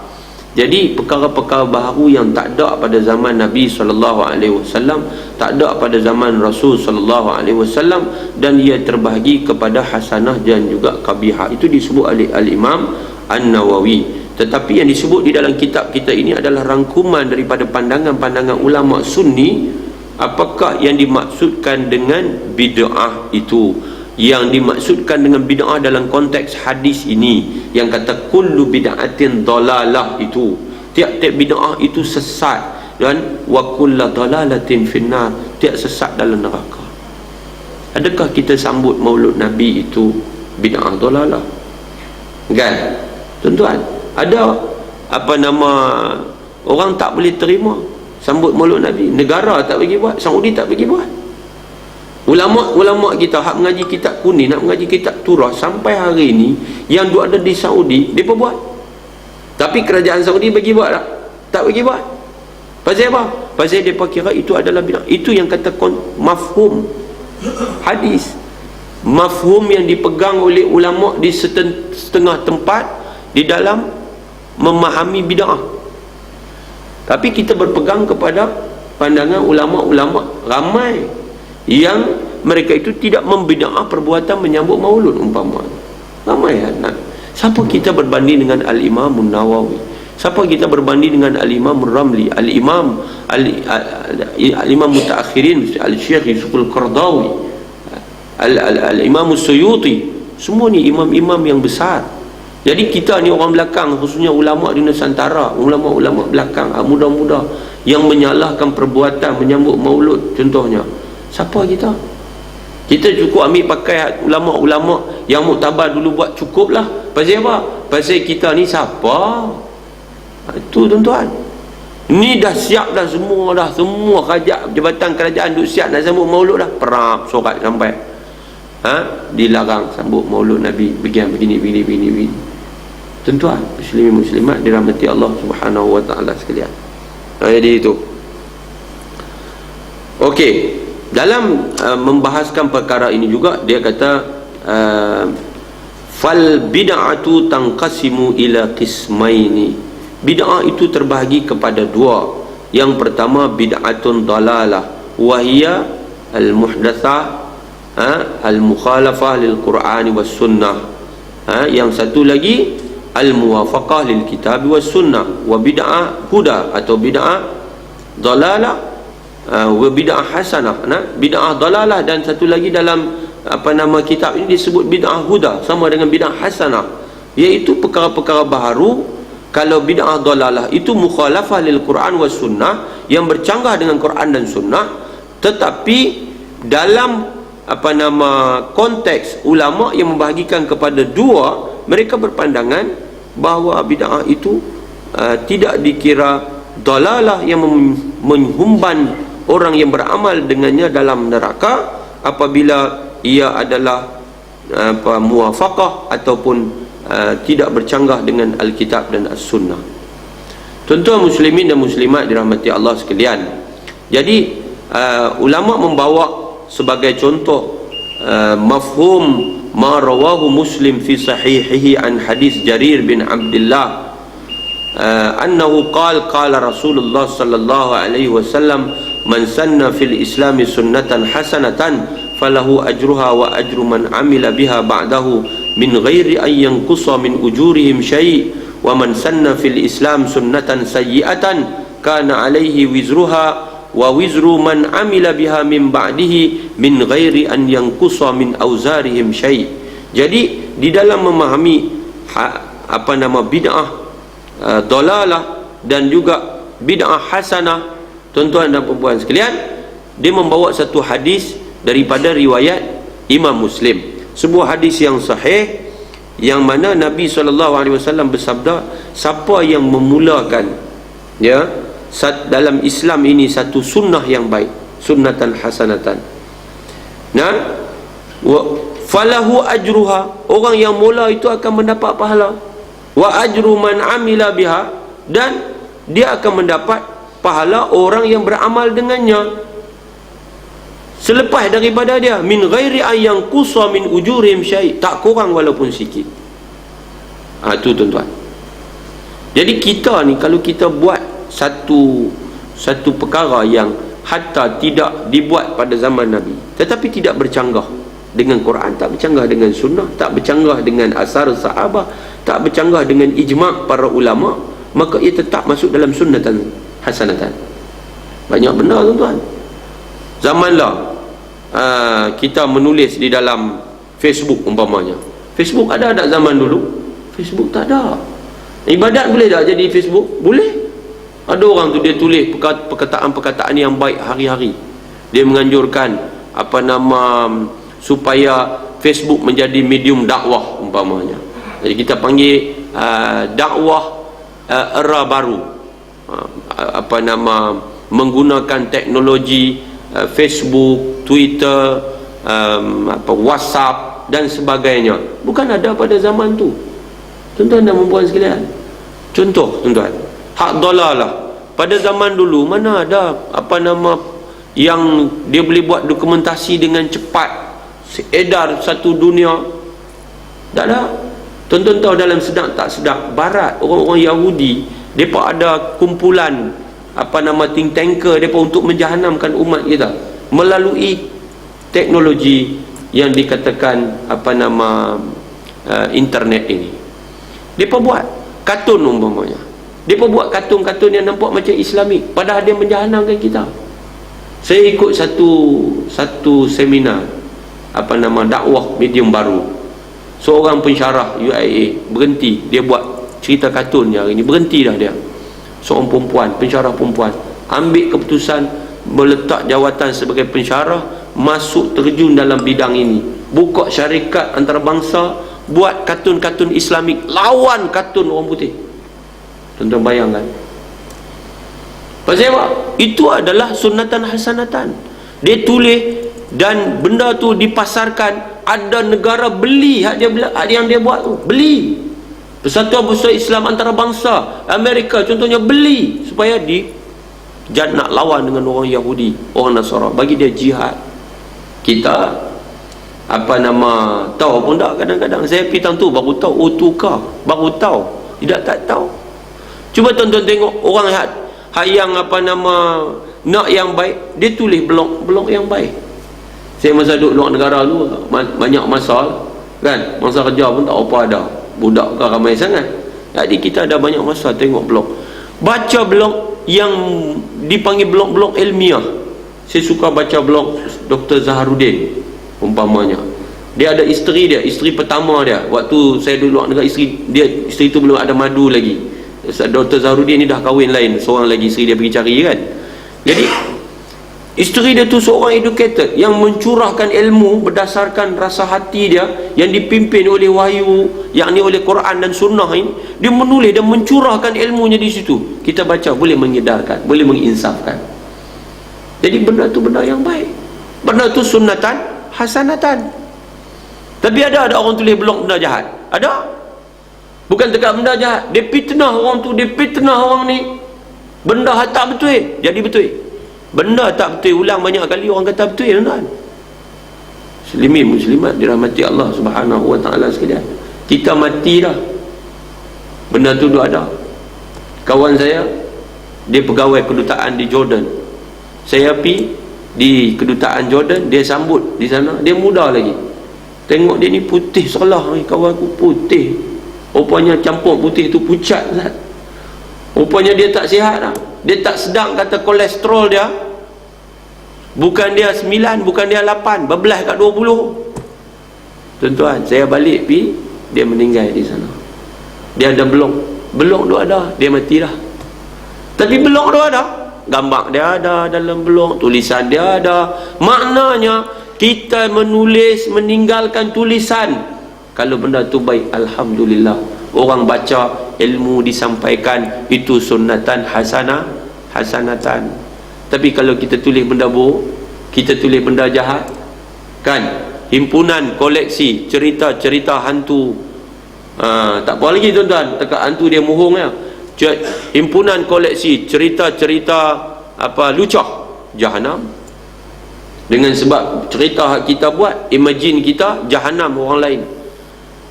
S1: Jadi perkara-perkara baru yang tak ada pada zaman Nabi SAW, tak ada pada zaman Rasul SAW, dan ia terbahagi kepada hasanah dan juga qabihah. Itu disebut oleh Al-Imam An-Nawawi. Tetapi yang disebut di dalam kitab kita ini adalah rangkuman daripada pandangan-pandangan ulama sunni. Apakah yang dimaksudkan dengan bid'ah itu? Yang dimaksudkan dengan bid'ah dalam konteks hadis ini, yang kata kullu bid'atin dalalah, itu tiap-tiap bid'ah itu sesat, dan wa kullu dalalatin finnar, tiap sesat dalam neraka. Adakah kita sambut maulud Nabi itu bid'ah dalalah? Kan? Tuan-tuan, ada orang tak boleh terima sambut maulud Nabi. Negara tak bagi buat, Saudi tak bagi buat. Ulama kita hak mengaji kitab kuning, nak mengaji kitab turah sampai hari ini, yang duk ada di Saudi, mereka buat. Tapi kerajaan Saudi bagi buat tak? Tak bagi buat. Pasal apa? Pasal mereka kira itu adalah bid'ah. Itu yang kata mafhum hadis, mafhum yang dipegang oleh ulama di setengah tempat di dalam memahami bid'ah. Tapi kita berpegang kepada pandangan ulama-ulama ramai yang mereka itu tidak membid'ah perbuatan menyambut maulud umpama. Ramai kan? Siapa kita berbanding dengan Al-Imam Nawawi? Siapa kita berbanding dengan Al-Imam Ramli, Al-Imam Mutaakhirin, Al-Syekh Yusuf Al-Qardawi, Al-Imam Suyuti? Semua ni imam-imam yang besar. Jadi kita ni orang belakang, khususnya ulama di Nusantara, ulama-ulama belakang, muda-muda yang menyalahkan perbuatan menyambut maulud contohnya. Siapa kita? Kita cukup ambil pakai ulama-ulama yang muktabar dulu buat, cukup lah. Pasal apa? Pasal kita ni siapa? Itu tuan-tuan, ni dah siap dah semua jabatan kerajaan duk siap nak sambut maulud dah. Perap sorat sampai dilarang sambut maulud Nabi begini. Tuan-tuan, muslimin muslimat dirahmati Allah Subhanahu wa taala sekalian. Jadi itu. Okey, dalam membahaskan perkara ini juga dia kata fal bid'atu tanqasimu ila qismaini. Bid'ah itu terbahagi kepada dua. Yang pertama bid'atun dalalah wa hiya al muhdatsah al mukhalafah lil Quran was sunnah. Yang satu lagi al muwafaqah lil kitab was sunnah. Wa bid'ah huda atau bid'ah dalalah wa bid'ah hasanah. Bid'ah dalalah dan satu lagi dalam kitab ini disebut bid'ah huda, sama dengan bid'ah hasanah, iaitu perkara-perkara baharu. Kalau bid'ah dalalah itu mukhalafah lil Quran was sunnah, yang bercanggah dengan Quran dan sunnah, tetapi dalam konteks ulama yang membahagikan kepada dua, mereka berpandangan bahawa bid'ah itu tidak dikira dalalah yang menghumban orang yang beramal dengannya dalam neraka apabila ia adalah muwafaqah ataupun tidak bercanggah dengan Alkitab dan As-Sunnah. Tuan-tuan muslimin dan muslimat dirahmati Allah sekalian. Jadi ulama membawa sebagai contoh mafhum ma rawahu Muslim fi sahihihi an hadis Jarir bin Abdullah annahu qala Rasulullah sallallahu alaihi wasallam man sanna fil Islam sunnatan hasanatan falahu ajruha wa ajru man amila biha ba'dahu min ghairi an yanqusa min ujurihim syai' wa man sanna fil Islam sunnatan sayyi'atan kana alaihi wizruha wa wizru man amila biha min ba'dihi min ghairi an yanqusa min auzarihim syai'. Jadi di dalam memahami bid'ah dalalah dan juga bid'ah hasanah, tuan-tuan dan puan-puan sekalian, dia membawa satu hadis daripada riwayat Imam Muslim, sebuah hadis yang sahih, yang mana Nabi SAW bersabda, siapa yang memulakan dalam Islam ini satu sunnah yang baik, sunnatan hasanatan. Nah, falahu ajruha, orang yang mula itu akan mendapat pahala, wa ajru man amila biha, dan dia akan mendapat pahala orang yang beramal dengannya selepas daripada dia, min ghairi ayang qusa min ujurim syai', tak kurang walaupun sikit. Itu tuan-tuan. Jadi kita ni kalau kita buat satu perkara yang hatta tidak dibuat pada zaman Nabi, tetapi tidak bercanggah dengan Quran, tak bercanggah dengan sunnah, tak bercanggah dengan asar sahabah, tak bercanggah dengan ijma' para ulama, maka ia tetap masuk dalam sunnatan hasanatan. Banyak benda tuan-tuan. Zamanlah kita menulis di dalam Facebook umpamanya. Facebook ada tak zaman dulu? Facebook tak ada. Ibadat boleh tak jadi Facebook? Boleh. Ada orang tu dia tulis perkataan-perkataan yang baik hari-hari. Dia menganjurkan supaya Facebook menjadi medium dakwah umpamanya. Jadi kita panggil dakwah era baru. Menggunakan teknologi Facebook, Twitter, WhatsApp dan sebagainya. Bukan ada pada zaman tu. Tuan-tuan dan puan sekalian. Contoh tuan-tuan, hak dalalah. Pada zaman dulu mana ada yang dia boleh buat dokumentasi dengan cepat, edar satu dunia. Tak ada. Tuan-tuan tahu dalam sedap tak sedap barat, orang-orang Yahudi mereka ada kumpulan think tanker mereka untuk menjahanamkan umat kita melalui teknologi yang dikatakan internet ini. Mereka buat kartun umpamanya. Mereka buat kartun-kartun yang nampak macam Islamik, padahal dia menjahanamkan kita. Saya ikut satu seminar dakwah medium baru. Seorang pensyarah UIA berhenti, dia buat cerita kartun yang hari ini, berhenti dah dia. Seorang perempuan, pensyarah perempuan, ambil keputusan meletak jawatan sebagai pensyarah, masuk terjun dalam bidang ini, buka syarikat antarabangsa, buat kartun-kartun Islamik lawan kartun orang putih. Tuan-tuan bayangkan. Pasal apa? Itu adalah sunnatan hasanatan. Dia tulis dan benda tu dipasarkan, ada negara beli hak yang dia buat tu, beli. Persatuan Besar Islam Antarabangsa Amerika contohnya beli supaya nak lawan dengan orang Yahudi, orang Nasara, bagi dia jihad. Kita tahu pun tak kadang-kadang. Saya pergi tang tu baru tahu, tukar baru tahu, tidak tak tahu. Cuba tuan-tuan tengok orang yang nak yang baik, dia tulis blog yang baik. Saya masa duduk luar negara tu banyak masa kan, masa kerja pun tak apa ada, budak ke ramai sangat. Jadi kita ada banyak masa tengok blog, baca blog yang dipanggil blog-blog ilmiah. Saya suka baca blog Dr. Zaharuddin umpamanya. Dia ada isteri dia, isteri pertama dia waktu saya duduk luar negara, isteri tu belum ada madu lagi. Dr. Zaharuddin ni dah kahwin lain, seorang lagi isteri dia pergi cari kan. Jadi isteri dia tu seorang educated yang mencurahkan ilmu berdasarkan rasa hati dia, yang dipimpin oleh wahyu, yakni oleh Quran dan sunnah ini. Dia menulis dan mencurahkan ilmunya di situ. Kita baca boleh mengedarkan, boleh menginsafkan. Jadi benda tu benda yang baik, benda tu sunnatan hasanatan. Tapi ada orang tulis blog benda jahat, ada. Bukan dekat benda jahat, dia fitnah orang tu, dia fitnah orang ni. Benda tak betul jadi betul, benda tak betul ulang banyak kali orang kata betul, tuan-tuan. Muslimin muslimat dirahmati Allah Subhanahu wa taala sekalian, kita mati dah, benda tu dah ada. Kawan saya dia pegawai kedutaan di Jordan, saya pergi di kedutaan Jordan, dia sambut di sana, dia muda lagi. Tengok dia ni putih selah ni, kawan aku putih, rupanya campur putih tu pucat Zat. Rupanya dia tak sihat dah, dia tak sedang kata kolesterol dia bukan dia 9, bukan dia 8, berbelah kat 20. Tuan-tuan, saya balik pergi, dia meninggal di sana. Dia ada blog tu ada, dia mati dah. Tapi blog tu ada, gambar dia ada dalam blog, tulisan dia ada. Maknanya kita menulis meninggalkan tulisan. Kalau benda tu baik, alhamdulillah. Orang baca, ilmu disampaikan, itu sunnatan hasanatan. Tapi kalau kita tulis benda buruk, kita tulis benda jahat, kan, himpunan koleksi cerita-cerita hantu, tak apa lagi tuan-tuan, dekat hantu dia mohong ya. Himpunan koleksi cerita-cerita apa lucah, jahanam. Dengan sebab cerita hak kita buat, imagine kita, jahanam orang lain.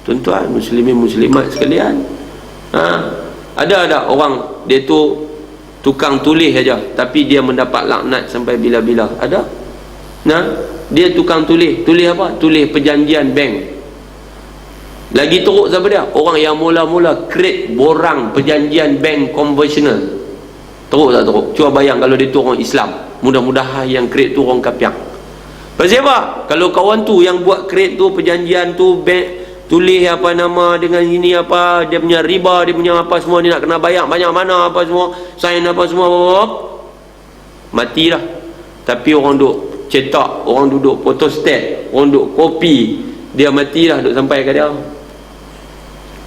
S1: Tuan-tuan muslimin muslimat sekalian, ada orang dia tu tukang tulis aja, tapi dia mendapat laknat sampai bila-bila. Ada. Nah, dia tukang tulis apa? Tulis perjanjian bank. Lagi teruk siapa dia? Orang yang mula-mula create borang perjanjian bank konvensional. Teruk tak teruk? Cuba bayang kalau dia tu orang Islam, mudah-mudahan yang create tu orang kafir. Pasal apa? Kalau kawan tu yang buat create tu perjanjian tu bank, tulis apa nama dengan ini apa, dia punya riba, dia punya apa semua, dia nak kena bayar banyak mana apa semua, sign apa semua, matilah. Tapi orang duk cetak, orang duduk photostat, orang duk kopi, dia matilah duk sampai ke dia.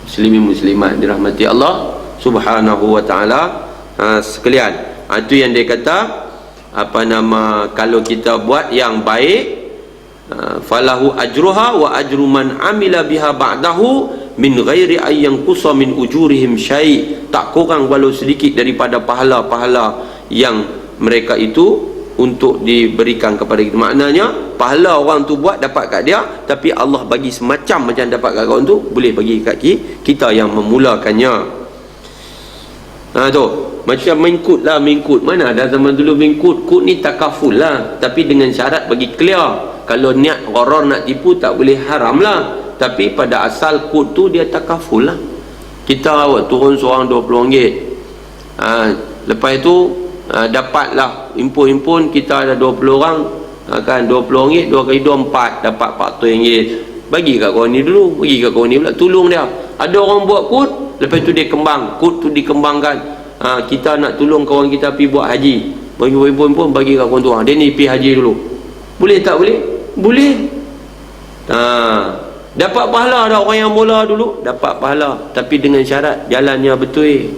S1: Muslimin muslimat dirahmati Allah Subhanahu wa taala sekalian. Itu yang dia kata apa nama, kalau kita buat yang baik, falahu ajruha wa ajru man amila biha ba'dahu min ghairi ay yanqusa min ujurihim syai'. Tak kurang walau sedikit daripada pahala-pahala yang mereka itu untuk diberikan kepada kita. Maknanya pahala orang tu buat dapat kat dia, tapi Allah bagi semacam macam dapat kat orang tu, boleh bagi kat kita yang memulakannya. Tu macam mengkut lah, mengkut mana ada zaman dulu mengkut. Kut ni takaful lah, tapi dengan syarat bagi clear. Kalau niat gharar nak tipu tak boleh, haram lah. Tapi pada asal kut tu dia takaful lah. Kita turun seorang RM20, lepas itu dapatlah impun-impun, kita ada 20 orang, kan, RM20, 2 kali 2 4, dapat RM400. Bagi kat kawan ni dulu, bagi kat kawan ni pula, tolong dia. Ada orang buat kut, lepas tu dia kembang, kut tu dikembangkan. Kita nak tolong kawan kita pergi buat haji, bagi impun-impun, bagi kat kawan tu, dia ni pergi haji dulu. Boleh tak boleh? Boleh. Dapat pahala dah orang yang mula dulu, dapat pahala, tapi dengan syarat jalannya betul.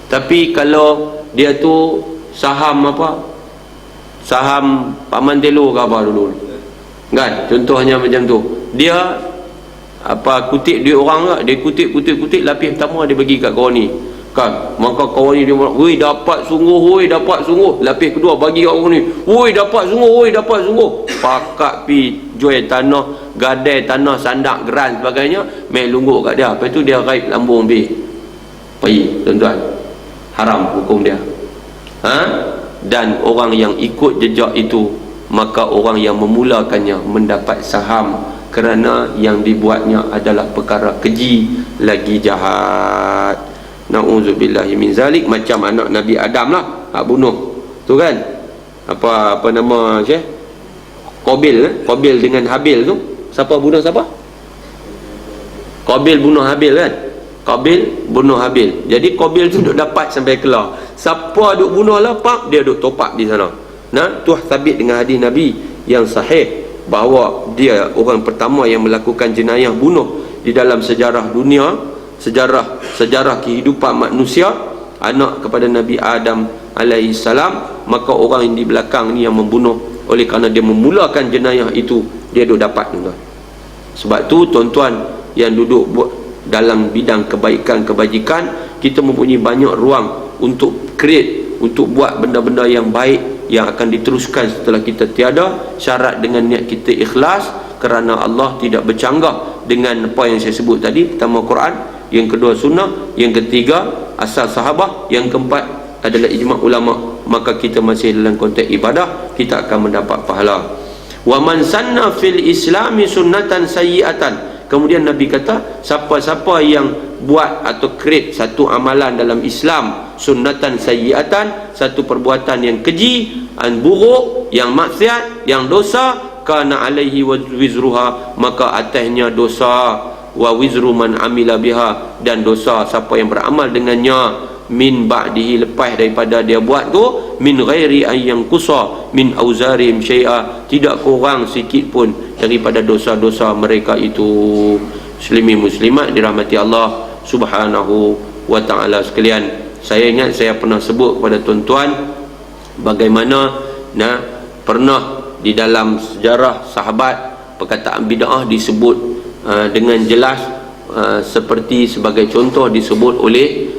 S1: Tapi kalau dia tu saham apa, saham Pak Mantelo ke apa dulu, kan, contohnya macam tu, dia apa kutip duit orang, dia kutip lapis pertama dia bagi kat kawan ni, kan, maka kawan ni dia woi dapat sungguh, woi dapat sungguh. Lapis kedua bagi kat kawan ni, woi dapat sungguh, woi dapat sungguh. Pakat pi jual tanah, gadai tanah, sandak, geran sebagainya, mai lungguk kat dia. Lepas tu dia raib lambung pergi, tuan-tuan, haram hukum dia. Dan orang yang ikut jejak itu, maka orang yang memulakannya mendapat saham, kerana yang dibuatnya adalah perkara keji lagi jahat. Na'udzubillahi min zalik. Macam anak Nabi Adam lah, hak bunuh tu kan, apa nama Syekh, Qabil dengan Habil tu. Siapa bunuh siapa? Qabil bunuh Habil kan, Qabil bunuh Habil. Jadi Qabil tu duk dapat sampai kelar. Siapa duk bunuh lah, pak, dia duk topak di sana. Nah, tu sabit dengan hadis Nabi yang sahih bahawa dia orang pertama yang melakukan jenayah bunuh di dalam sejarah dunia, sejarah kehidupan manusia, anak kepada Nabi Adam alaihi salam. Maka orang yang di belakang ni yang membunuh, oleh kerana dia memulakan jenayah itu, dia duk dapat, tuan-tuan. Sebab tu tuan-tuan yang duduk dalam bidang kebaikan kebajikan, kita mempunyai banyak ruang untuk create, untuk buat benda-benda yang baik yang akan diteruskan setelah kita tiada. Syarat dengan niat kita ikhlas, kerana Allah tidak bercanggah dengan apa yang saya sebut tadi. Pertama Quran, yang kedua sunnah, yang ketiga asal sahabah, yang keempat adalah ijma' ulama. Maka kita masih dalam konteks ibadah, kita akan mendapat pahala. Wa man sanna fil islami sunnatan sayyi'atan. Kemudian Nabi kata, siapa-siapa yang buat atau create satu amalan dalam Islam, sunnatan sayyi'atan, satu perbuatan yang keji, buruk, yang maksiat, yang dosa, kana alaihi wizruha, maka atasnya dosa, wa wizru man amila biha, dan dosa siapa yang beramal dengannya, min ba'dihi, lepas daripada dia buat tu, min ghairi ayyang kusa min auzarim syai'a, tidak kurang sikit pun daripada dosa-dosa mereka itu. Muslimin muslimat dirahmati Allah Subhanahu wa ta'ala sekalian. Saya ingat saya pernah sebut kepada tuan-tuan bagaimana pernah di dalam sejarah sahabat perkataan bid'ah disebut dengan jelas, seperti sebagai contoh disebut oleh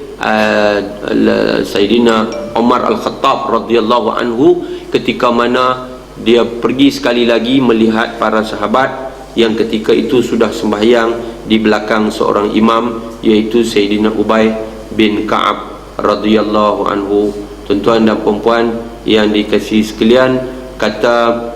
S1: Sayyidina Umar Al-Khattab radhiyallahu anhu, ketika mana dia pergi sekali lagi melihat para sahabat yang ketika itu sudah sembahyang di belakang seorang imam, iaitu Sayyidina Ubay bin Ka'ab radhiyallahu anhu. Tuan-tuan dan puan-puan yang dikasihi sekalian, kata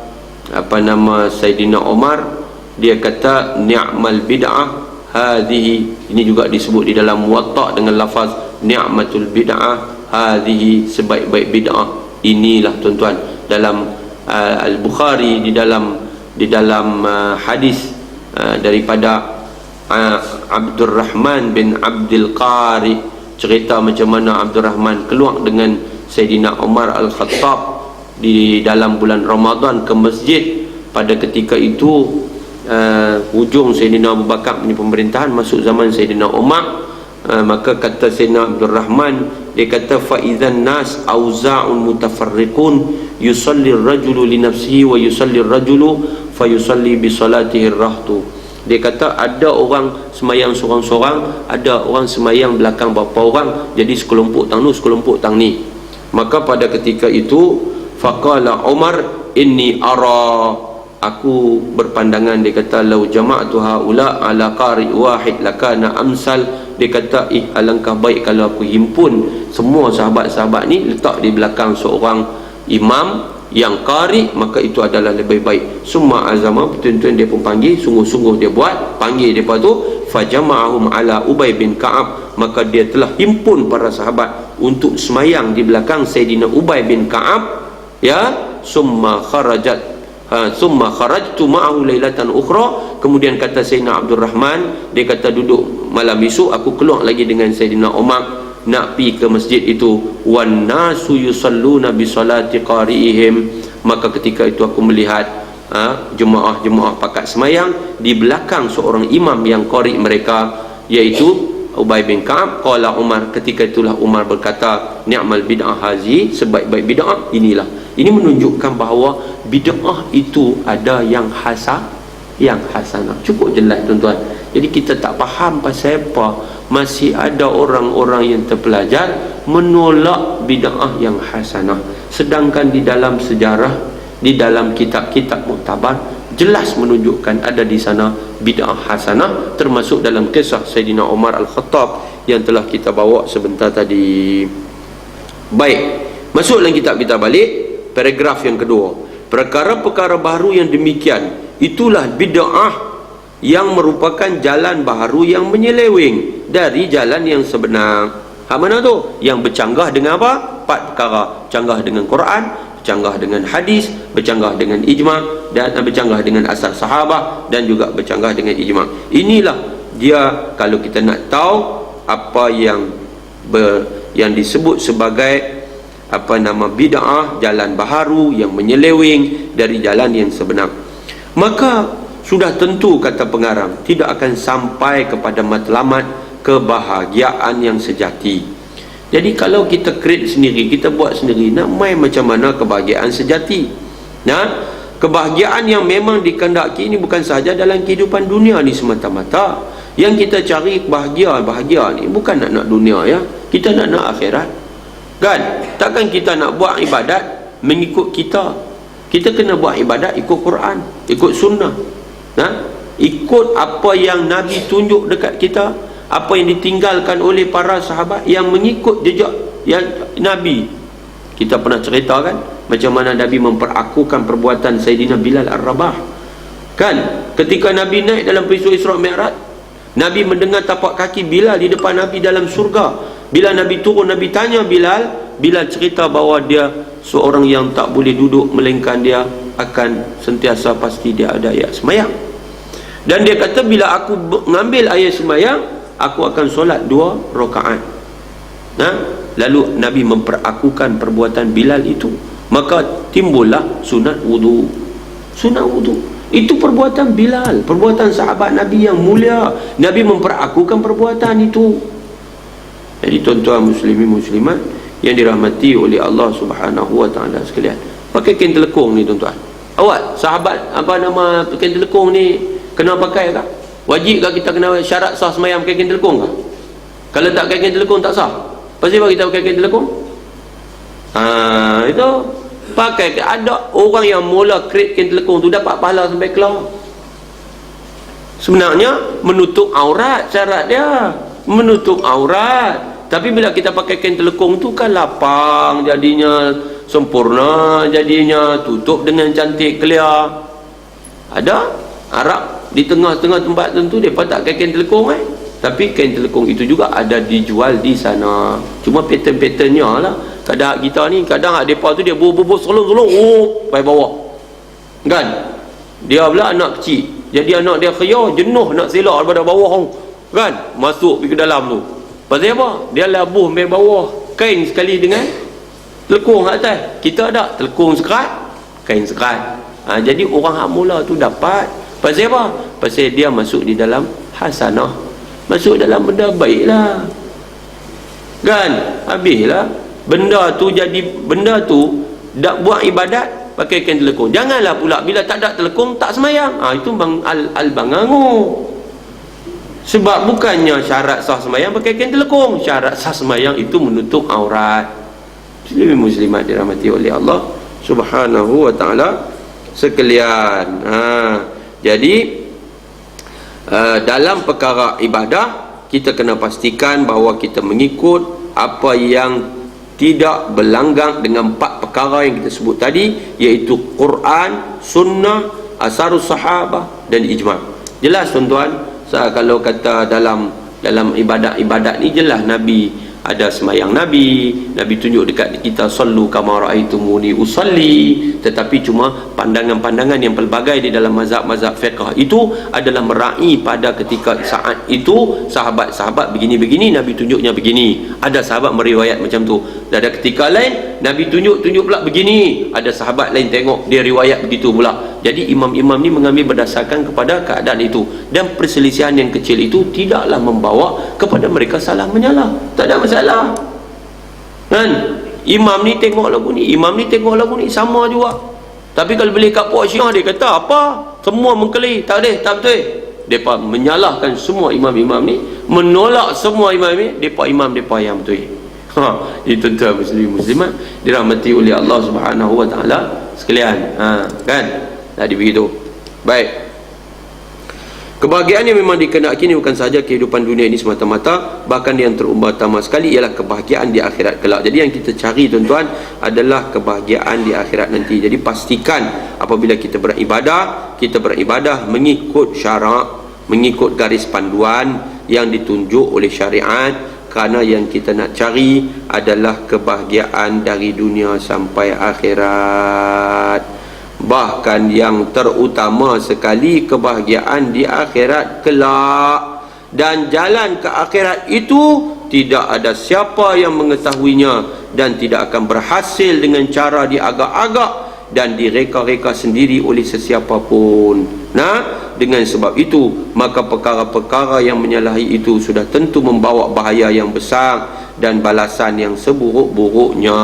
S1: Sayyidina Umar, dia kata ni'mal bid'ah hadhihi. Ini juga disebut di dalam Muwatta dengan lafaz ni'matul bid'ah hadhihi, sebaik-baik bid'ah inilah. Tuan-tuan, dalam Al-Bukhari di dalam hadis daripada Abdurrahman bin Abdul Qari, cerita macam mana Abdurrahman keluar dengan Sayyidina Umar Al-Khattab di dalam bulan Ramadan ke masjid. Pada ketika itu hujung Sayyidina Abu Bakar punya pemerintahan, masuk zaman Sayyidina Umar. Maka kata Sayyidina Abdurrahman, dia kata fa idzan nas auza'un mutafarriqun yusalli ar-rajulu li nafsihi wa yusalli ar-rajulu fa yusalli bi salatihi ar-rahtu. Dia kata ada orang semayang seorang-seorang, ada orang semayang belakang berapa orang, jadi sekelompok tang nu sekelompok tang ni. Maka pada ketika itu faqala Umar inni ara, aku berpandangan, dia kata lau jama'tu haula ala qari wahid lakana amsal. Dia kata alangkah baik kalau aku himpun semua sahabat-sahabat ni letak di belakang seorang imam yang qari, maka itu adalah lebih baik. Summa azama, tuan-tuan dia pun panggil, sungguh-sungguh dia buat, panggil depa tu, fajama'ahum ala Ubay bin Ka'ab, maka dia telah himpun para sahabat untuk semayang di belakang Sayyidina Ubay bin Ka'ab, ya. Summa kharajtu ma'ahu lailatan ukhra. Kemudian kata Sayyidina Abdurrahman, dia kata duduk malam esok aku keluar lagi dengan Sayyidina Umar nak pergi ke masjid itu. Wan nasu yusalluna bi salati qari'ihim, maka ketika itu aku melihat jemaah-jemaah pakat semayang di belakang seorang imam yang qari mereka, iaitu Ubay bin Ka'ab. Qala Umar, ketika itulah Umar berkata ni'mal bid'ah hazi, sebaik-baik bid'ah inilah. Ini menunjukkan bahawa bid'ah itu ada yang hasanah. Cukup jelas, tuan-tuan. Jadi kita tak faham pasal apa masih ada orang-orang yang terpelajar menolak bid'ah yang hasanah, sedangkan di dalam sejarah, di dalam kitab-kitab muktabar jelas menunjukkan ada di sana bid'ah hasanah, termasuk dalam kisah Sayyidina Umar Al-Khattab yang telah kita bawa sebentar tadi. Baik, masuk dalam kitab kita balik, paragraf yang kedua. Perkara-perkara baru yang demikian itulah bid'ah yang merupakan jalan baharu yang menyeleweng dari jalan yang sebenar. Mana tu? Yang bercanggah dengan apa? 4 perkara. Canggah dengan Quran, bercanggah dengan hadis, bercanggah dengan ijma', dan bercanggah dengan asal sahabah, dan juga bercanggah dengan ijma'. Inilah dia, kalau kita nak tahu apa yang disebut sebagai bid'ah, jalan baharu yang menyeleweng dari jalan yang sebenar. Maka sudah tentu, kata pengarang, tidak akan sampai kepada matlamat kebahagiaan yang sejati. Jadi kalau kita create sendiri, kita buat sendiri, nak main macam mana kebahagiaan sejati? Kebahagiaan yang memang dikehendaki ini bukan sahaja dalam kehidupan dunia ni semata-mata. Yang kita cari bahagia ni bukan nak dunia, ya. Kita nak akhirat. Kan? Takkan kita nak buat ibadat mengikut kita. Kita kena buat ibadat ikut Quran, ikut sunnah. Ikut apa yang Nabi tunjuk dekat kita, apa yang ditinggalkan oleh para sahabat yang mengikut jejak yang Nabi. Kita pernah cerita kan macam mana Nabi memperakukan perbuatan Sayyidina Bilal Ar-Rabah. Kan? Ketika Nabi naik dalam peristiwa Isra' Mi'raj, Nabi mendengar tapak kaki Bilal di depan Nabi dalam surga. Bila Nabi turun, Nabi tanya Bilal. Bilal cerita bahawa dia seorang yang tak boleh duduk, melainkan dia akan sentiasa pasti dia ada ayat semayang. Dan dia kata bila aku mengambil ayat semayang, aku akan solat 2 rakaat. Lalu Nabi memperakukan perbuatan Bilal itu. Maka timbullah sunat wudu. Sunat wudu itu perbuatan Bilal, perbuatan sahabat Nabi yang mulia. Nabi memperakukan perbuatan itu. Jadi tuan-tuan muslimin muslimat, yang dirahmati oleh Allah Subhanahu wa taala sekalian. Pakai kain telekung ni tuan-tuan. Awak sahabat apa nama kain telekung ni kena pakai tak? Wajib ke kita kena syarat sah sembahyang pakai kain telekung ke? Kalau tak pakai kain telekung tak sah. Pasal apa kita pakai kain telekung? Itu pakai. Ada orang yang mula create kain telekung tu dapat pahala sampai keluar. Sebenarnya menutup aurat syarat dia, menutup aurat. Tapi bila kita pakai kain telekung tu kan lapang jadinya, sempurna jadinya, tutup dengan cantik clear. Ada Arab di tengah-tengah tempat tentu dia tak pakai kain telekung tapi kain telekung itu juga ada dijual di sana. Cuma pattern-patternnya lah. Kadang kita ni kadang depa tu dia bobot solong-solong pai bawah. Kan? Dia pula anak kecil. Jadi anak dia khaya jenuh nak selak daripada bawah kan? Masuk pergi ke dalam tu. Pasal apa? Dia labuh sampai bawah. Kain sekali dengan telekung kat atas. Kita ada telekung sekerat, kain sekerat. Jadi orang hak mula tu dapat. Pasal apa? Pasal dia masuk di dalam hasanah. Masuk dalam benda baik lah. Kan? Habislah. Benda tu jadi, benda tu dak buat ibadat pakai kain telekung. Janganlah pula bila tak ada telekung tak semayang. Itu bang al-bangangu. Sebab bukannya syarat sah semayang pakai kain telekung. Syarat sah semayang itu menutup aurat. Muslimat dirahmati oleh Allah Subhanahu wa taala sekalian. Jadi dalam perkara ibadah kita kena pastikan bahawa kita mengikut apa yang tidak berlanggang dengan 4 perkara yang kita sebut tadi, iaitu Quran, Sunnah, Asarus Sahabah dan Ijma'. Jelas tuan-tuan, kalau kata dalam ibadat-ibadat ni jelas Nabi ada semayang Nabi tunjuk dekat kita sallu kama raaitumuni usalli. Tetapi cuma pandangan-pandangan yang pelbagai di dalam mazhab-mazhab fiqh itu adalah meraih pada ketika saat itu sahabat-sahabat begini-begini, Nabi tunjuknya begini. Ada sahabat meriwayat macam tu. Dan ada ketika lain Nabi tunjuk pula begini, ada sahabat lain tengok dia riwayat begitu pula. Jadi imam-imam ni mengambil berdasarkan kepada keadaan itu, dan perselisihan yang kecil itu tidaklah membawa kepada mereka salah menyalah. Tak ada masalah kan? Imam ni tengok lagu ni, imam ni tengok lagu ni, sama juga. Tapi kalau beli kat Puak Syiah, dia kata apa? Semua mengkeli, tak ada, tak betul. Mereka menyalahkan semua imam-imam ni, menolak semua imam ni, mereka imam mereka yang betul. Itu tuan muslim-muslimat dirahmati oleh Allah Subhanahu wa taala sekalian. Kan? Jadi begitu. Baik. Kebahagiaan yang memang dikehendaki ini bukan sahaja kehidupan dunia ini semata-mata, bahkan yang terutama sekali ialah kebahagiaan di akhirat kelak. Jadi yang kita cari tuan-tuan adalah kebahagiaan di akhirat nanti. Jadi pastikan apabila kita beribadah mengikut syarak, mengikut garis panduan yang ditunjuk oleh syariat, kerana yang kita nak cari adalah kebahagiaan dari dunia sampai akhirat. Bahkan yang terutama sekali kebahagiaan di akhirat kelak. Dan jalan ke akhirat itu tidak ada siapa yang mengetahuinya, dan tidak akan berhasil dengan cara diagak-agak dan direka-reka sendiri oleh sesiapa pun. Dengan sebab itu maka perkara-perkara yang menyalahi itu sudah tentu membawa bahaya yang besar dan balasan yang seburuk-buruknya.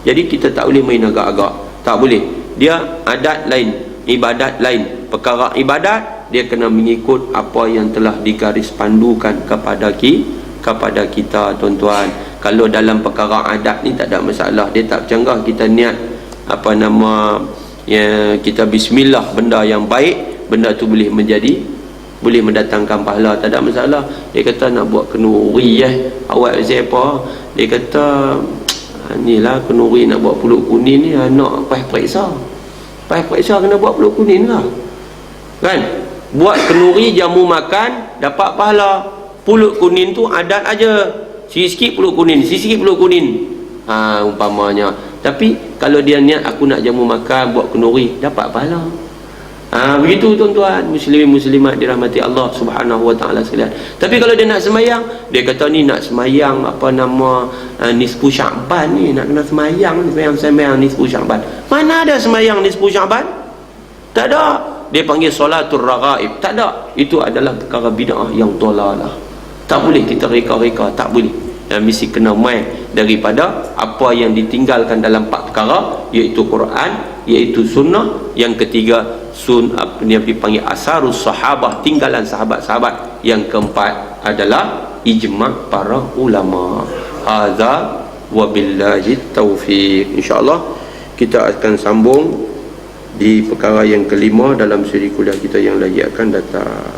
S1: Jadi kita tak boleh main agak-agak, tak boleh. Dia adat lain, ibadat lain. Perkara ibadat dia kena mengikut apa yang telah digaris pandukan kepada kita tuan-tuan. Kalau dalam perkara adat ni tak ada masalah, dia tak bercanggah kita niat kita bismillah benda yang baik, benda tu boleh mendatangkan pahala, tak ada masalah. Dia kata nak buat kenuri awak siapa? Dia kata inilah kenuri nak buat pulut kuning ni, nak periksa kena buat pulut kuning lah kan. Buat kenuri jamu makan dapat pahala. Pulut kuning tu adat aja, sikit-sikit pulut kuning umpamanya. Tapi kalau dia niat aku nak jamu makan buat kenuri, dapat pahala. Begitu tuan-tuan muslimin-muslimat dirahmati Allah Subhanahu wa taala sekalian. Tapi kalau dia nak semayang, dia kata ni nak semayang nisfu Sya'ban ni, nak kena semayang nisfu Sya'ban. Mana ada semayang nisfu Sya'ban? Tak ada. Dia panggil solatul raghaib. Tak ada. Itu adalah perkara bid'ah yang dalalah. Tak boleh kita reka-reka, tak boleh. yang mesti kena mai daripada apa yang ditinggalkan dalam 4 perkara, iaitu Quran, iaitu sunnah. Yang ketiga, yang dipanggil asarus sahabah, tinggalan sahabat-sahabat. Yang keempat adalah ijma' para ulama. Hadza wabillahi taufiq. InsyaAllah kita akan sambung di perkara yang kelima dalam siri kuliah kita yang lagi akan datang.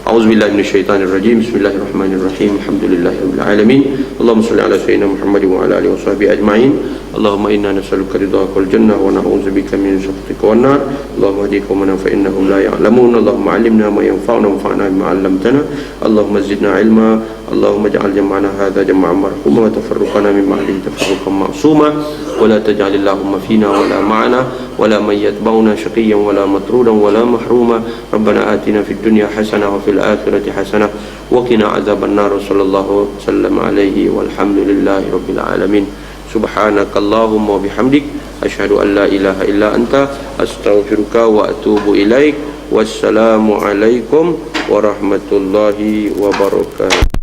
S1: A'udzubillahi minasyaitonirrajim. Bismillahirrahmanirrahim. Alhamdulillahirabbil alamin. Allahumma shalli ala sayyidina Muhammad wa ala alihi washabihi ajma'in. Allahumma inna nas'aluka ridhaka wal jannah wa na'udzubika min sakhatika wan nar. Allahumma hdi qauman fa innahum la ya'lamun. Allahumma 'allimna ma yanfa'una wanfa'na bima 'allamtana. Allahumma zidna 'ilma. Allahumma ij'al jam'ana hadha jam'an marhuma wa tafarruqana min ba'dihi tafarruqan ma'suma wa la taj'al Allahumma fina wa la ma'ana wa la man yatba'una shaqiyyan wa la matrudan wa la mahruma. Rabbana atina fid dunya hasanah wa fil akhirati hasanah wa qina adzaban nar. Sallallahu wasallam alaihi walhamdulillahi rabbil alamin. Subhanakallahumma wa bihamdik asyhadu an la ilaha illa anta astaghfiruka wa atubu ilaik. Wassalamu alaikum warahmatullahi wabarakatuh.